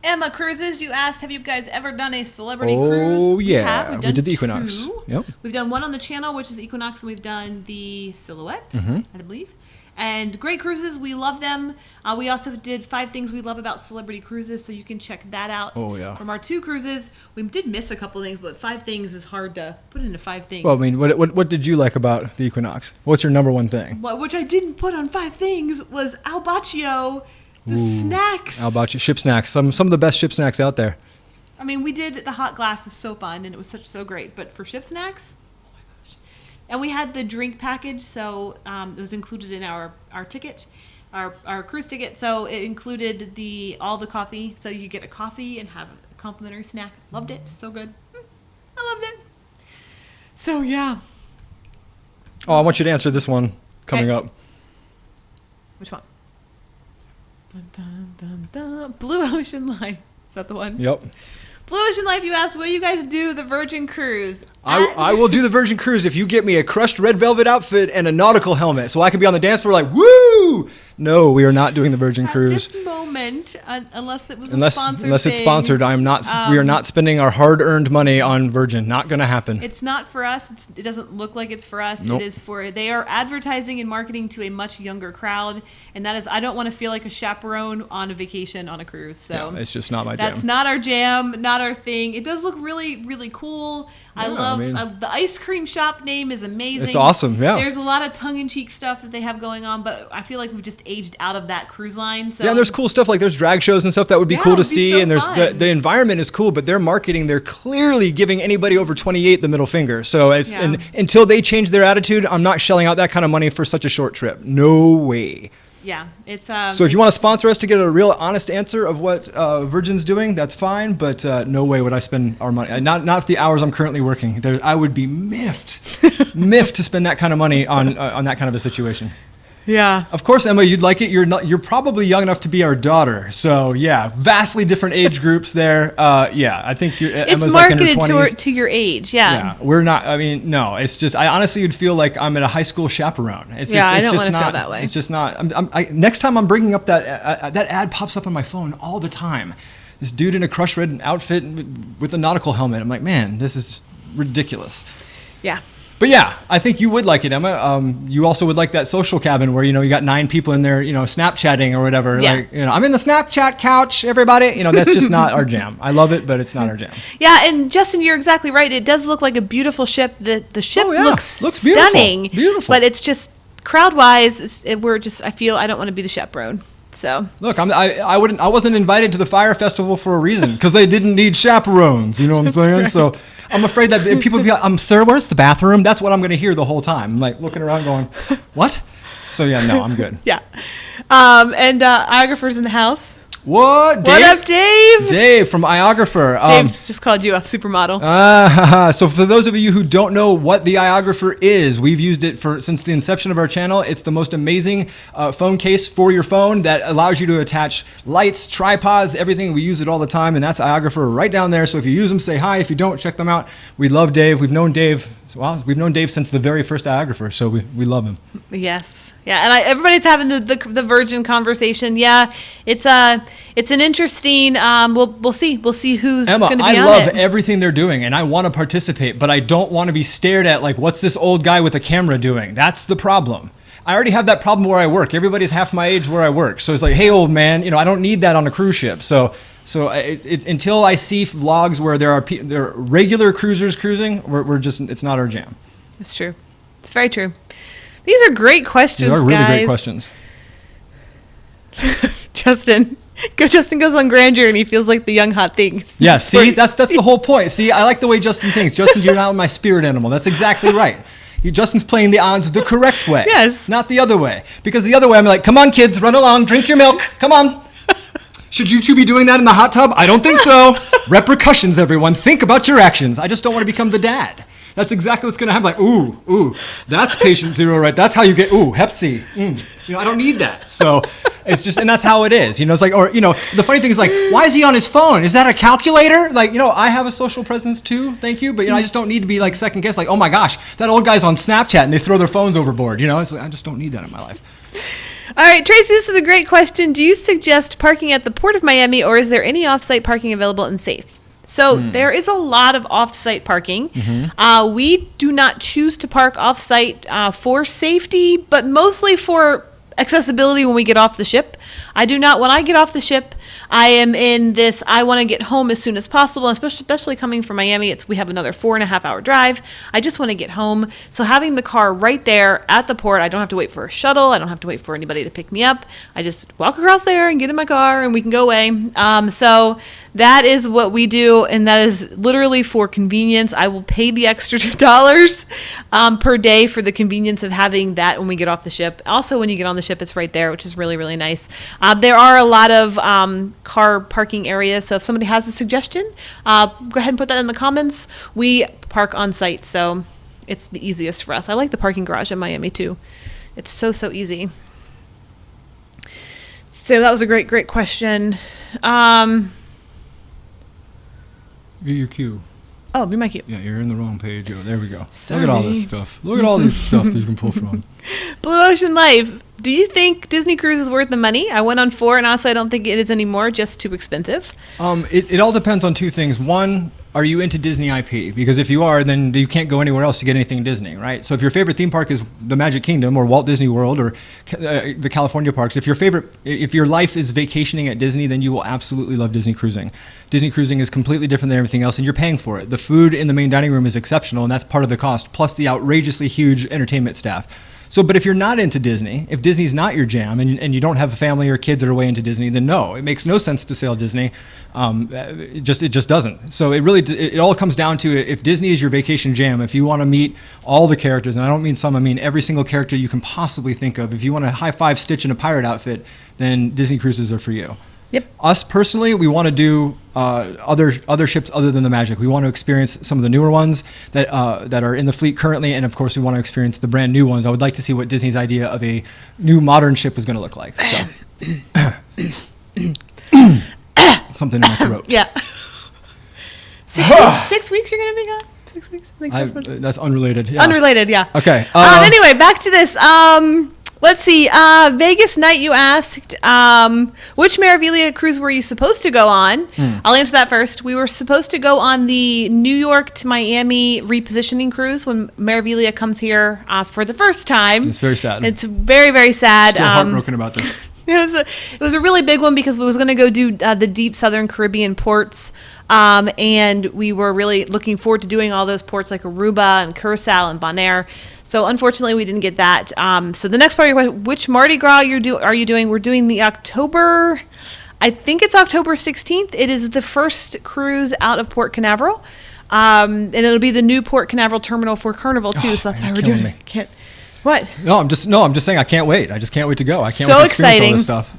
Emma Cruises, you asked, have you guys ever done a celebrity cruise? Oh, yeah. We've done We did the Equinox. 2. Yep. We've done one on the channel, which is Equinox, and we've done the Silhouette, Mm-hmm. I believe. And great cruises. We love them. We also did 5 things we love about celebrity cruises, so you can check that out. Oh, yeah. From our 2 cruises. We did miss a couple things, but 5 things is hard to put into 5 things. Well, I mean, what did you like about the Equinox? What's your number one thing? Well, which I didn't put on 5 things was Al Baccio, the snacks. How about you? Ship snacks. Some of the best ship snacks out there. I mean, we did the hot glass is so fun, and it was so great. But for ship snacks, oh my gosh! And we had the drink package, so it was included in our ticket, our cruise ticket. So it included all the coffee, so you get a coffee and have a complimentary snack. Loved it, so good. I loved it. So yeah. Oh, I want you to answer this one coming Okay. up. Which one? Dun, dun, dun, dun. Blue Ocean Life. Is that the one? Yep. Blue Ocean Life, you asked, will you guys do the Virgin Cruise? I will do the Virgin Cruise if you get me a crushed red velvet outfit and a nautical helmet so I can be on the dance floor like, woo! No, we are not doing the Virgin Cruise. At this moment, unless it was Unless a sponsored it's thing, sponsored, I am not. We are not spending our hard-earned money on Virgin. Not going to happen. It's not for us. It doesn't look like it's for us. Nope. It is they are advertising and marketing to a much younger crowd. And that is, I don't want to feel like a chaperone on a vacation on a cruise. So Yeah, it's just not my jam. that's not our jam, not our thing. It does look really, really cool. I Yeah, love I mean- the ice cream shop name is amazing. It's awesome, yeah. There's a lot of tongue-in-cheek stuff that they have going on, but I feel like we've just aged out of that cruise line. So Yeah, and there's cool stuff like there's drag shows and stuff that would be Yeah, cool it to would be see, so and there's fun. the environment is cool, but their marketing, they're clearly giving anybody over 28 the middle finger. So Yeah. until they change their attitude, I'm not shelling out that kind of money for such a short trip. No way. Yeah, it's So if you want to sponsor us to get a real honest answer of what Virgin's doing, that's fine. But no way would I spend our money. Not the hours I'm currently working. I would be miffed to spend that kind of money on that kind of a situation. yeah. Of course, Emma, you'd like it. You're probably young enough to be our daughter. So yeah, vastly different age groups there. Yeah, I think Emma's It's like in her marketed 20s. to your age. Yeah. Yeah, we're not. I mean, no. It's just. I honestly would feel like I'm at a high school chaperone. It's Yeah, just, I it's don't just wanna feel not, that way. It's just not. Next time I'm bringing up that ad pops up on my phone all the time. This dude in a crushed red outfit with a nautical helmet. I'm like, man, this is ridiculous. Yeah. But yeah, I think you would like it, Emma. You also would like that social cabin where, you got 9 people in there, Snapchatting or whatever. Yeah. Like, I'm in the Snapchat couch, everybody. That's just not our jam. I love it, but it's not our jam. Yeah, and Justin, you're exactly right. It does look like a beautiful ship. The ship Oh, yeah. looks beautiful. stunning. Beautiful. But it's just crowd-wise, I feel I don't want to be the chaperone. So Look, I wasn't invited to the fire festival for a reason because they didn't need chaperones. You know what I'm saying? right. So I'm afraid that people be like, sir, where's the bathroom? That's what I'm going to hear the whole time. I'm like looking around going, what? So yeah, no, I'm good. yeah. And Iographer's in the house. What? Dave? What up, Dave? Dave from Iographer. Dave's just called you a supermodel. So for those of you who don't know what the Iographer is, we've used it since the inception of our channel. It's the most amazing phone case for your phone that allows you to attach lights, tripods, everything. We use it all the time, and that's Iographer right down there. So if you use them, say hi. If you don't, check them out. We love Dave. We've known Dave. We've known Dave since the very first Iographer, so we love him. Yes. Yeah, and everybody's having the Virgin conversation. Yeah, it's an interesting. We'll see who's Emma, going to be I on love it. everything they're doing, and I want to participate, but I don't want to be stared at like, what's this old guy with a camera doing? That's the problem. I already have that problem where I work. Everybody's half my age where I work, so it's like, hey, old man, I don't need that on a cruise ship. So until I see vlogs where there are regular cruisers cruising, it's not our jam. It's true. It's very true. These are great questions, These are really guys. great questions. Justin goes on grandeur and he feels like the young hot thing. Yeah, see, that's the whole point. See, I like the way Justin thinks. Justin, you're not my spirit animal. That's exactly right. Justin's playing the odds the correct way. Yes. Not the other way. Because the other way, I'm like, come on, kids, run along, drink your milk. Come on. Should you two be doing that in the hot tub? I don't think so. Repercussions, everyone. Think about your actions. I just don't want to become the dad. That's exactly what's going to happen. Like, ooh, that's patient zero, right? That's how you get, Hep C. I don't need that. So it's just, and that's how it is. It's like, or, the funny thing is like, why is he on his phone? Is that a calculator? Like, I have a social presence too, thank you. But, I just don't need to be like second guess, like, oh my gosh, that old guy's on Snapchat and they throw their phones overboard. It's like, I just don't need that in my life. All right, Tracy, this is a great question. Do you suggest parking at the Port of Miami, or is there any off-site parking available and safe? So there is a lot of off-site parking. We do not choose to park off-site for safety, but mostly for accessibility when we get off the ship. When I get off the ship, I am in this, I want to get home as soon as possible, especially coming from Miami. We have another 4.5 hour drive. I just want to get home. So having the car right there at the port, I don't have to wait for a shuttle. I don't have to wait for anybody to pick me up. I just walk across there and get in my car and we can go away. So that is what we do, and that is literally for convenience. I will pay the extra dollars per day for the convenience of having that when we get off the ship. Also, when you get on the ship, it's right there, which is really, really nice. There are a lot of car parking areas, so if somebody has a suggestion, go ahead and put that in the comments. We park on site, so it's the easiest for us. I like the parking garage in Miami too. It's so easy. So that was a great question. Your cue. Oh, be my cue. Yeah, you're in the wrong page. Oh, there we go. Sorry. Look at all this stuff. Look at all this stuff that you can pull from. Blue Ocean Life. Do you think Disney Cruise is worth the money? I went on 4, and honestly, I don't think it is anymore. Just too expensive. It all depends on two things. One, are you into Disney IP? Because if you are, then you can't go anywhere else to get anything Disney, right? So if your favorite theme park is the Magic Kingdom or Walt Disney World or the California parks, if your life is vacationing at Disney, then you will absolutely love Disney cruising. Disney cruising is completely different than everything else, and you're paying for it. The food in the main dining room is exceptional, and that's part of the cost, plus the outrageously huge entertainment staff. So, but if you're not into Disney, if Disney's not your jam and you don't have a family or kids that are way into Disney, then no, it makes no sense to sail Disney. It just doesn't. So it all comes down to if Disney is your vacation jam, if you want to meet all the characters, and I don't mean some, I mean every single character you can possibly think of. If you want to high five Stitch in a pirate outfit, then Disney cruises are for you. Yep. Us personally, we want to do other ships other than the Magic. We want to experience some of the newer ones that are in the fleet currently, and of course, we want to experience the brand new ones. I would like to see what Disney's idea of a new modern ship was going to look like. So, something in my throat. Yeah. 6 weeks you're going to be gone? 6 weeks? I think that's unrelated. Yeah. Unrelated, yeah. Okay. Anyway, back to this. Let's see. Vegas night, you asked. Which Meraviglia cruise were you supposed to go on? I'll answer that first. We were supposed to go on the New York to Miami repositioning cruise when Meraviglia comes here for the first time. It's very sad. It's very, very sad. Still heartbroken about this. It was a really big one because we was going to go do the deep southern Caribbean ports, and we were really looking forward to doing all those ports like Aruba and Curacao and Bonaire. So unfortunately, we didn't get that. So the next part of your question, which Mardi Gras are you doing? We're doing the October, I think it's October 16th. It is the first cruise out of Port Canaveral, and it'll be the new Port Canaveral terminal for Carnival too. So that's why we're doing it. What? No, I'm just saying I can't wait. I just can't wait to go. I can't so wait to experience exciting. all this stuff.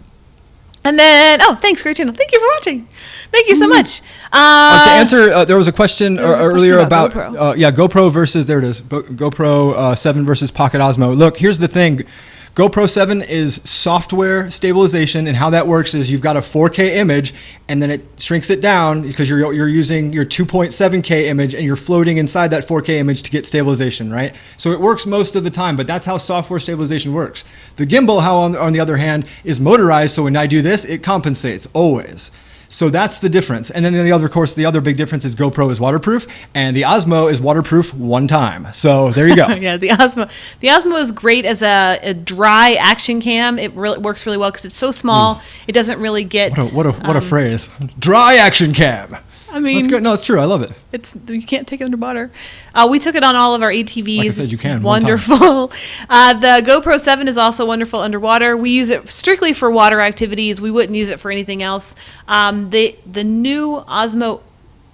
And then, thanks, great channel. Thank you for watching. Thank you so much. To answer, there was a question earlier about GoPro. GoPro versus, there it is, GoPro 7 versus Pocket Osmo. Look, here's the thing. GoPro 7 is software stabilization, and how that works is you've got a 4K image, and then it shrinks it down because you're using your 2.7K image, and you're floating inside that 4K image to get stabilization, right? So it works most of the time, but that's how software stabilization works. The gimbal, on the other hand, is motorized, so when I do this, it compensates always. So that's the difference. And then the other big difference is GoPro is waterproof, and the Osmo is waterproof one time. So there you go. Yeah, the Osmo is great as a dry action cam. It really works really well because it's so small. It doesn't really get what a phrase. Dry action cam. I mean, that's good. No, it's true. I love it. You can't take it underwater. We took it on all of our ATVs. Like I said, you can. Wonderful. The GoPro 7 is also wonderful underwater. We use it strictly for water activities. We wouldn't use it for anything else. The new Osmo,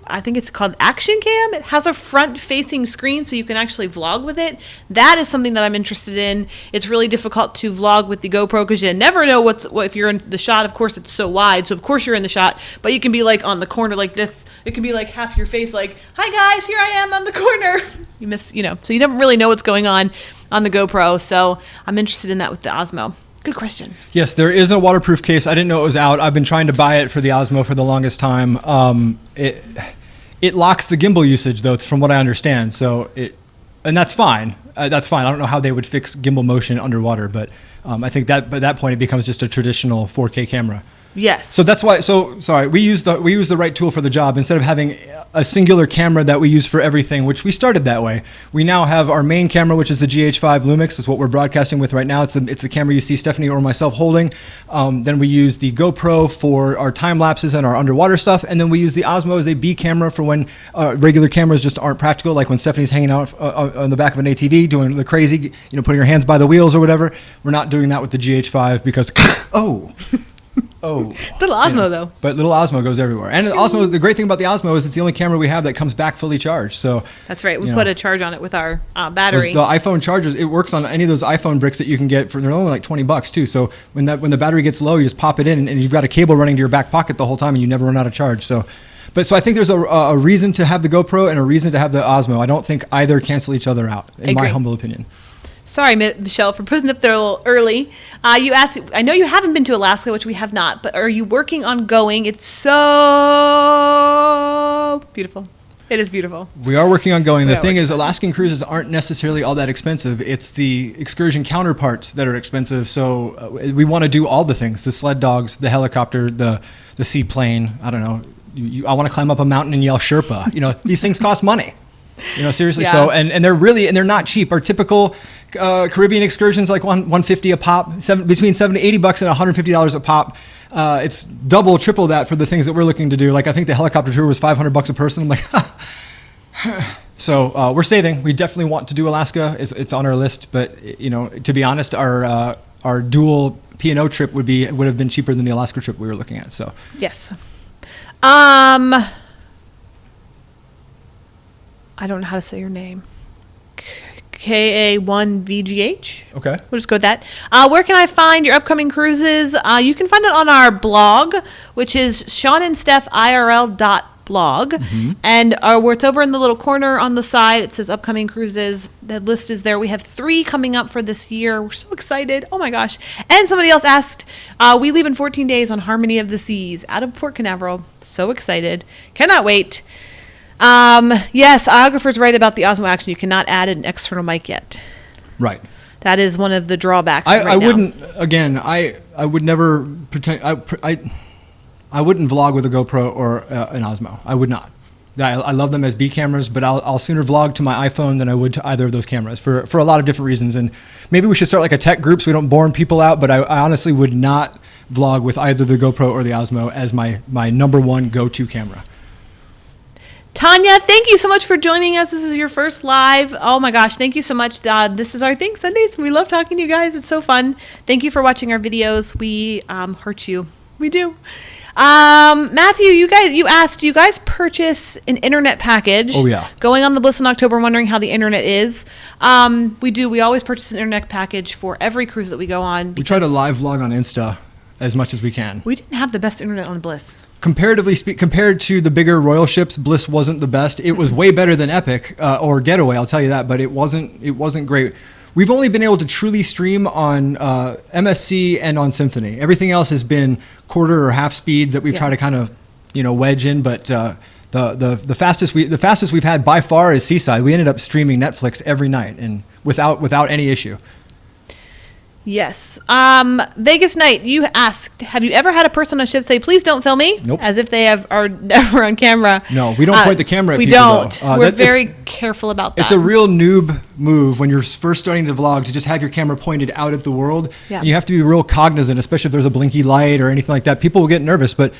I think it's called Action Cam. It has a front-facing screen, so you can actually vlog with it. That is something that I'm interested in. It's really difficult to vlog with the GoPro because you never know what if you're in the shot. Of course, it's so wide, so of course you're in the shot. But you can be like on the corner like this. It can be like half your face, like, "Hi guys, here I am on the corner." You miss, so you don't really know what's going on the GoPro. So I'm interested in that with the Osmo. Good question. Yes, there is a waterproof case. I didn't know it was out. I've been trying to buy it for the Osmo for the longest time. It locks the gimbal usage, though, from what I understand. So and that's fine. That's fine. I don't know how they would fix gimbal motion underwater, but I think that by that point it becomes just a traditional 4K camera. Yes. So that's why. So sorry, we use the right tool for the job instead of having a singular camera that we use for everything, which we started that way. We now have our main camera, which is the GH5 Lumix, is what we're broadcasting with right now. It's the camera you see Stephanie or myself holding. Then we use the GoPro for our time lapses and our underwater stuff, and then we use the Osmo as a B camera for when regular cameras just aren't practical, like when Stephanie's hanging out on the back of an ATV doing the crazy, putting her hands by the wheels or whatever. We're not doing that with the GH5 because little Osmo though. But little Osmo goes everywhere. And Osmo, the great thing about the Osmo is it's the only camera we have that comes back fully charged. So that's right. We put a charge on it with our battery. The iPhone chargers, it works on any of those iPhone bricks that you can get they're only like $20 too. So when the battery gets low, you just pop it in and you've got a cable running to your back pocket the whole time and you never run out of charge. So I think there's a reason to have the GoPro and a reason to have the Osmo. I don't think either cancel each other out, in my humble opinion. Sorry, Michelle, for putting up there a little early. You asked, I know you haven't been to Alaska, which we have not, but are you working on going? It's so beautiful. It is beautiful. We are working on going. The thing is, Alaskan cruises aren't necessarily all that expensive. It's the excursion counterparts that are expensive. So we want to do all the things, the sled dogs, the helicopter, the seaplane. I don't know. I want to climb up a mountain and yell Sherpa. These things cost money. Seriously. Yeah. So, and they're not cheap. Our typical Caribbean excursions, like $150 a pop, between $70 to $80 and $150 a pop. It's double, triple that for the things that we're looking to do. Like I think the helicopter tour was $500 a person. I'm like, So we're saving. We definitely want to do Alaska. It's on our list, but to be honest, our dual P&O trip would have been cheaper than the Alaska trip we were looking at. So yes. I don't know how to say your name. KA1VGH. Okay. We'll just go with that. Where can I find your upcoming cruises? You can find that on our blog, which is seanandstefirl.blog. Mm-hmm. And where it's over in the little corner on the side, it says upcoming cruises. The list is there. We have 3 coming up for this year. We're so excited. Oh my gosh. And somebody else asked, we leave in 14 days on Harmony of the Seas out of Port Canaveral. So excited. Cannot wait. Yes, Iographer's right about the Osmo Action. You cannot add an external mic yet. Right. That is one of the drawbacks. I wouldn't. Again, I would never pretend. I wouldn't vlog with a GoPro or an Osmo. I would not. I love them as B cameras, but I'll sooner vlog to my iPhone than I would to either of those cameras for a lot of different reasons. And maybe we should start like a tech group so we don't bore people out. But I honestly would not vlog with either the GoPro or the Osmo as my number one go-to camera. Tanya, thank you so much for joining us. This is your first live. Oh my gosh, thank you so much. This is our thing, Sundays. We love talking to you guys. It's so fun. Thank you for watching our videos. We heart you. We do. Matthew, you asked, do you guys purchase an internet package? Oh yeah. Going on the Bliss in October, wondering how the internet is. We do. We always purchase an internet package for every cruise that we go on. We try to live vlog on Insta as much as we can. We didn't have the best internet on Bliss. Comparatively compared to the bigger Royal ships, Bliss wasn't the best. It was way better than Epic or Getaway, I'll tell you that, but it wasn't great. We've only been able to truly stream on MSC and on Symphony. Everything else has been quarter or half speeds that we've tried to kind of wedge in, but the fastest we've had by far is Seaside. We ended up streaming Netflix every night and without any issue. Yes. Vegas Night, you asked, have you ever had a person on a ship say, please don't film me? Nope. As if they are never on camera. No, we don't point the camera at people. We don't. We're very careful about that. It's a real noob move when you're first starting to vlog to just have your camera pointed out at the world. Yeah. And you have to be real cognizant, especially if there's a blinky light or anything like that. People will get nervous, but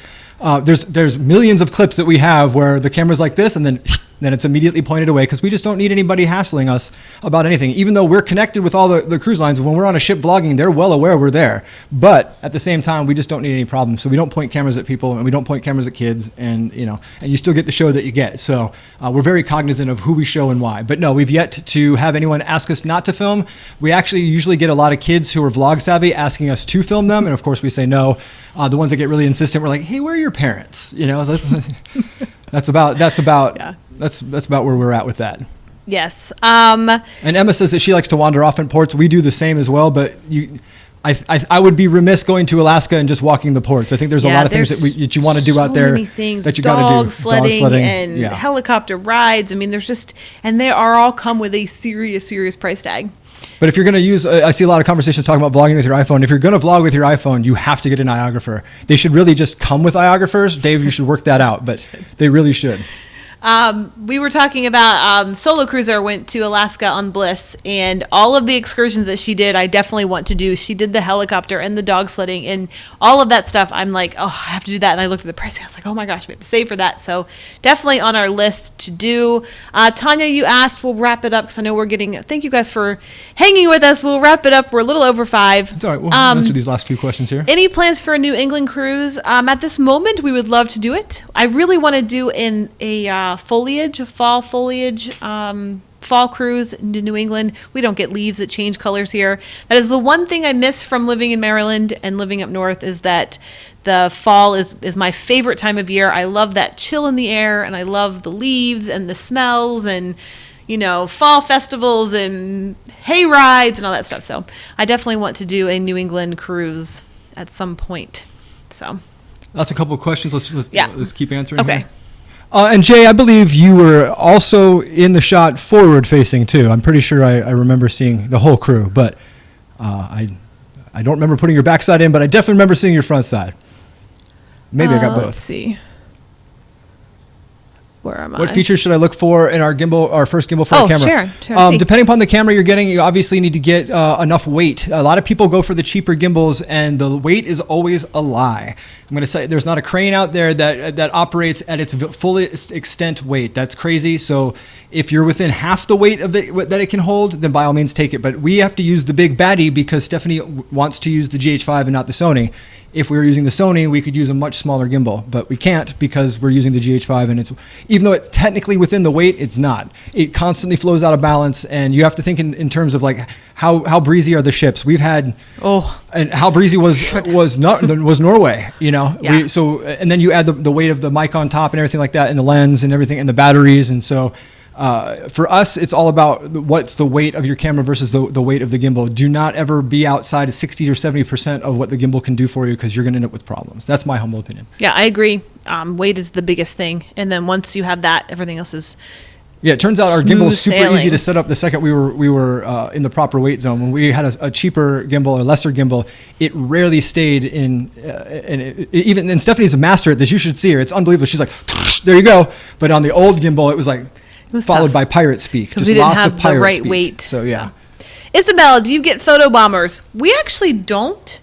there's millions of clips that we have where the camera's like this and then it's immediately pointed away because we just don't need anybody hassling us about anything. Even though we're connected with all the cruise lines, when we're on a ship vlogging, they're well aware we're there. But at the same time, we just don't need any problems. So we don't point cameras at people and we don't point cameras at kids and you still get the show that you get. So we're very cognizant of who we show and why. But no, we've yet to have anyone ask us not to film. We actually usually get a lot of kids who are vlog savvy asking us to film them. And of course we say no. The ones that get really insistent, we're like, hey, where are your parents? That's about where we're at with that. Yes. And Emma says that she likes to wander off in ports. We do the same as well, but I would be remiss going to Alaska and just walking the ports. I think there's a lot of things that you want to do out there that you got to do. Dog sledding and helicopter rides. I mean, and they are all come with a serious price tag. But if you're going to use, I see a lot of conversations talking about vlogging with your iPhone. If you're going to vlog with your iPhone, you have to get an iographer. They should really just come with iographers. Dave, you should work that out, but they really should. We were talking about Solo Cruiser went to Alaska on Bliss, and all of the excursions that she did, I definitely want to do. She did the helicopter and the dog sledding and all of that stuff. I'm like, oh, I have to do that. And I looked at the pricing. I was like, oh my gosh, we have to save for that. So definitely on our list to do. Tanya, you asked, we'll wrap it up because I know thank you guys for hanging with us. We'll wrap it up. We're a little over 5. It's all right. We'll answer these last few questions here. Any plans for a New England cruise? At this moment, we would love to do it. I really want to do fall foliage, fall cruise into New England. We don't get leaves that change colors here. That is the one thing I miss from living in Maryland and living up north, is that the fall is my favorite time of year. I love that chill in the air, and I love the leaves and the smells and, fall festivals and hay rides and all that stuff. So I definitely want to do a New England cruise at some point. So that's a couple of questions. Let's keep answering. Okay. Here. And Jay, I believe you were also in the shot forward facing too. I'm pretty sure I remember seeing the whole crew, but I don't remember putting your backside in, but I definitely remember seeing your front side. Maybe I got both. Let's see. Where am I? What features should I look for in our first gimbal for our camera? Sure. Depending upon the camera you're getting, you obviously need to get enough weight. A lot of people go for the cheaper gimbals, and the weight is always a lie. I'm going to say there's not a crane out there that operates at its fullest extent weight. That's crazy. So if you're within half the weight of it that it can hold, then by all means take it. But we have to use the big baddie because Stephanie wants to use the GH5 and not the Sony. If we were using the Sony, we could use a much smaller gimbal, but we can't because we're using the GH5, and even though it's technically within the weight, it's not. It constantly flows out of balance, and you have to think in terms of like how breezy are the ships. We've had and how breezy was Norway, Yeah. And then you add the weight of the mic on top and everything like that, and the lens and everything, and the batteries, and so. For us, it's all about what's the weight of your camera versus the weight of the gimbal. Do not ever be outside of 60 or 70% of what the gimbal can do for you, because you're going to end up with problems. That's my humble opinion. Yeah, I agree. Weight is the biggest thing. And then once you have that, everything else is Yeah, it turns out our gimbal is super easy to set up the second we were in the proper weight zone. When we had a cheaper gimbal, a lesser gimbal, it rarely stayed in, and Stephanie's a master at this. You should see her. It's unbelievable. She's like, there you go. But on the old gimbal, it was like, followed tough by pirate speak. Because we didn't have the right weight. So, yeah. Isabel, do you get photo bombers? We actually don't.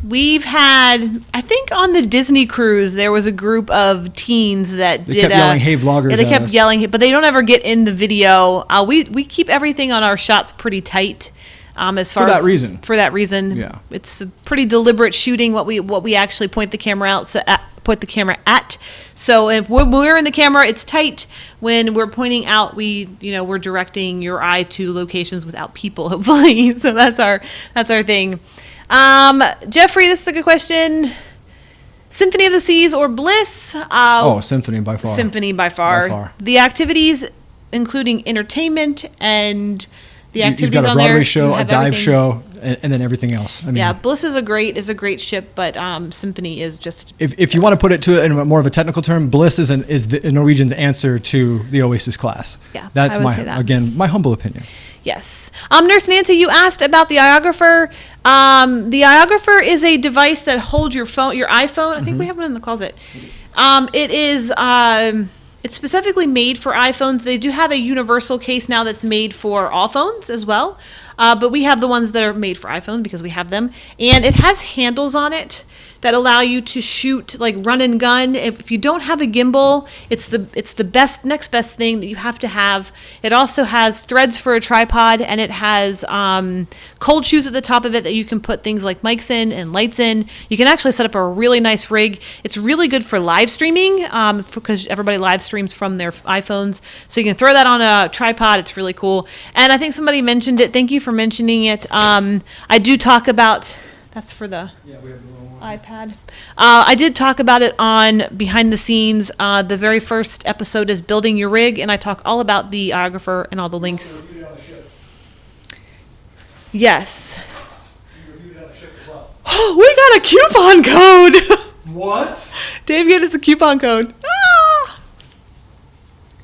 We've had, I think on the Disney cruise, there was a group of teens that kept yelling, hey, vloggers. Yeah, they kept yelling, but they don't ever get in the video. We keep everything on our shots pretty tight. For that reason, yeah, it's a pretty deliberate shooting. What we actually point the camera at. So if we're in the camera, it's tight. When we're pointing out, we're directing your eye to locations without people, hopefully. So that's our thing. Jeffrey, this is a good question. Symphony of the Seas or Bliss? Symphony by far. Symphony by far. The activities, including entertainment and the activities You've got a on Broadway there, show, a dive show, and then everything else. I mean, yeah, Bliss is a great ship, but Symphony is just. If you want to put it to in more of a technical term, Bliss is the Norwegian's answer to the Oasis class. Yeah, that's my humble opinion. Yes. Nurse Nancy, you asked about the iographer. The iographer is a device that holds your iPhone. I think we have one in the closet. It is. It's specifically made for iPhones. They do have a universal case now that's made for all phones as well. But we have the ones that are made for iPhone because we have them. And it has handles on it that allow you to shoot, like run and gun. If you don't have a gimbal, it's the next best thing that you have to have. It also has threads for a tripod, and it has cold shoes at the top of it that you can put things like mics in and lights in. You can actually set up a really nice rig. It's really good for live streaming because everybody live streams from their iPhones. So you can throw that on a tripod. It's really cool. And I think somebody mentioned it. Thank you for mentioning it. I do talk about, that's for the iPad. I did talk about it on Behind the Scenes. The very first episode is Building Your Rig, and I talk all about the iographer and all the links. Yes. Oh, we got a coupon code. What? Dave gave us a coupon code. Ah!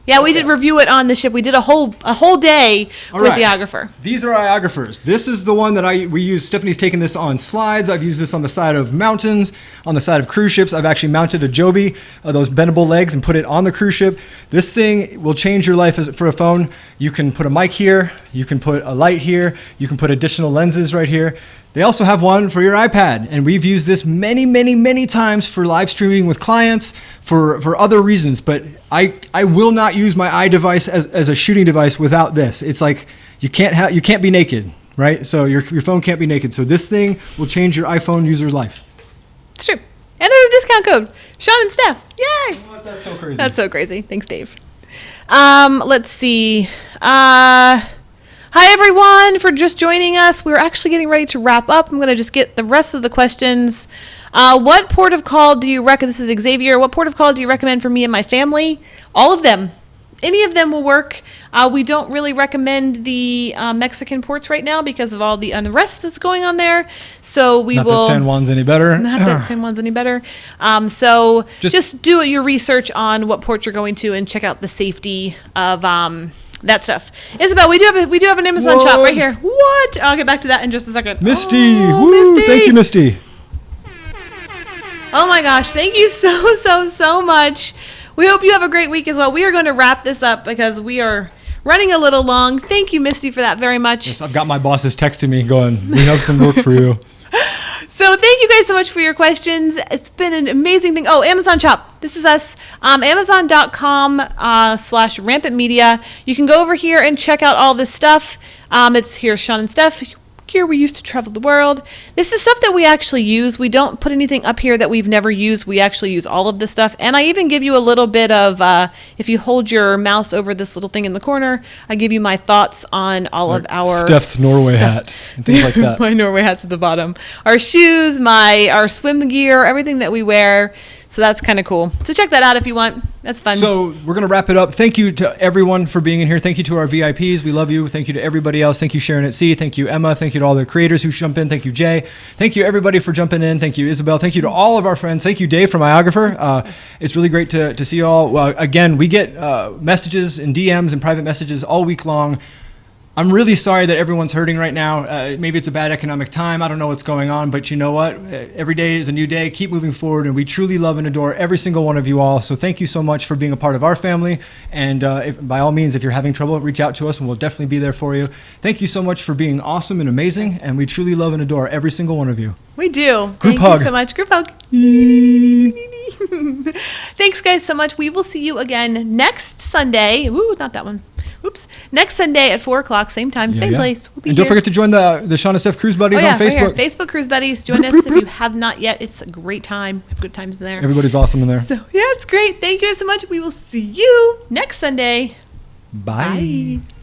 Yeah, we did review it on the ship. We did a whole day with the iographer. These are iographers. This is the one that we use. Stephanie's taken this on slides. I've used this on the side of mountains, on the side of cruise ships. I've actually mounted a Joby, those bendable legs, and put it on the cruise ship. This thing will change your life for a phone. You can put a mic here. You can put a light here. You can put additional lenses right here. They also have one for your iPad, and we've used this many, many, many times for live streaming with clients, for other reasons, but I will not use my iDevice as a shooting device without this. It's like you can't be naked, right? So your phone can't be naked. So this thing will change your iPhone user's life. It's true. And there's a discount code. Sean and Steph. Yay! What? That's so crazy. That's so crazy. Thanks, Dave. Let's see. Hi, everyone, for just joining us. We're actually getting ready to wrap up. I'm going to just get the rest of the questions. What port of call do you recommend? This is Xavier. What port of call do you recommend for me and my family? All of them. Any of them will work. We don't really recommend the Mexican ports right now because of all the unrest that's going on there. So we Not will. that San Juan's any better. Not that San Juan's any better. So just do your research on what port you're going to and check out the safety of that stuff. Isabel, we do have an Amazon shop right here. What? I'll get back to that in just a second. Misty. Oh, Woo! Misty. Thank you, Misty. Oh my gosh, thank you so much. We hope you have a great week as well. We are going to wrap this up because we are running a little long. Thank you, Misty, for that very much. Yes, I've got my bosses texting me going, we have some work for you. So thank you guys so much for your questions. It's been an amazing thing. Oh, Amazon shop. This is us. Amazon.com/rampant media. You can go over here and check out all this stuff. It's here, Sean and Steph. Here we used to travel the world. This is stuff that we actually use. We don't put anything up here that we've never used. We actually use all of this stuff. And I even give you a little bit of, if you hold your mouse over this little thing in the corner, I give you my thoughts on all of our Steph's Norway hat and things like that. My Norway hat's at the bottom. Our shoes, our swim gear, everything that we wear. So that's kind of cool. So check that out if you want. That's fun. So we're going to wrap it up. Thank you to everyone for being in here. Thank you to our VIPs. We love you. Thank you to everybody else. Thank you, Sharon at Sea. Thank you, Emma. Thank you to all the creators who jump in. Thank you, Jay. Thank you, everybody, for jumping in. Thank you, Isabel. Thank you to all of our friends. Thank you, Dave, from Iographer. It's really great to see you all. Well, again, we get messages and DMs and private messages all week long. I'm really sorry that everyone's hurting right now. Maybe it's a bad economic time. I don't know what's going on, but you know what? Every day is a new day. Keep moving forward, and we truly love and adore every single one of you all. So thank you so much for being a part of our family. And by all means, if you're having trouble, reach out to us, and we'll definitely be there for you. Thank you so much for being awesome and amazing, and we truly love and adore every single one of you. We do. Group Thank hug. you so much. Group hug. Thanks, guys, so much. We will see you again next Sunday. Ooh, not that one. Oops. Next Sunday at 4 o'clock, same time, same place. We'll be and here. don't forget to join the Sean and Steph Cruise Buddies on Facebook. Right here. Facebook Cruise Buddies. Join us if you have not yet. It's a great time. We have good times in there. Everybody's awesome in there. So, yeah, it's great. Thank you so much. We will see you next Sunday. Bye. Bye.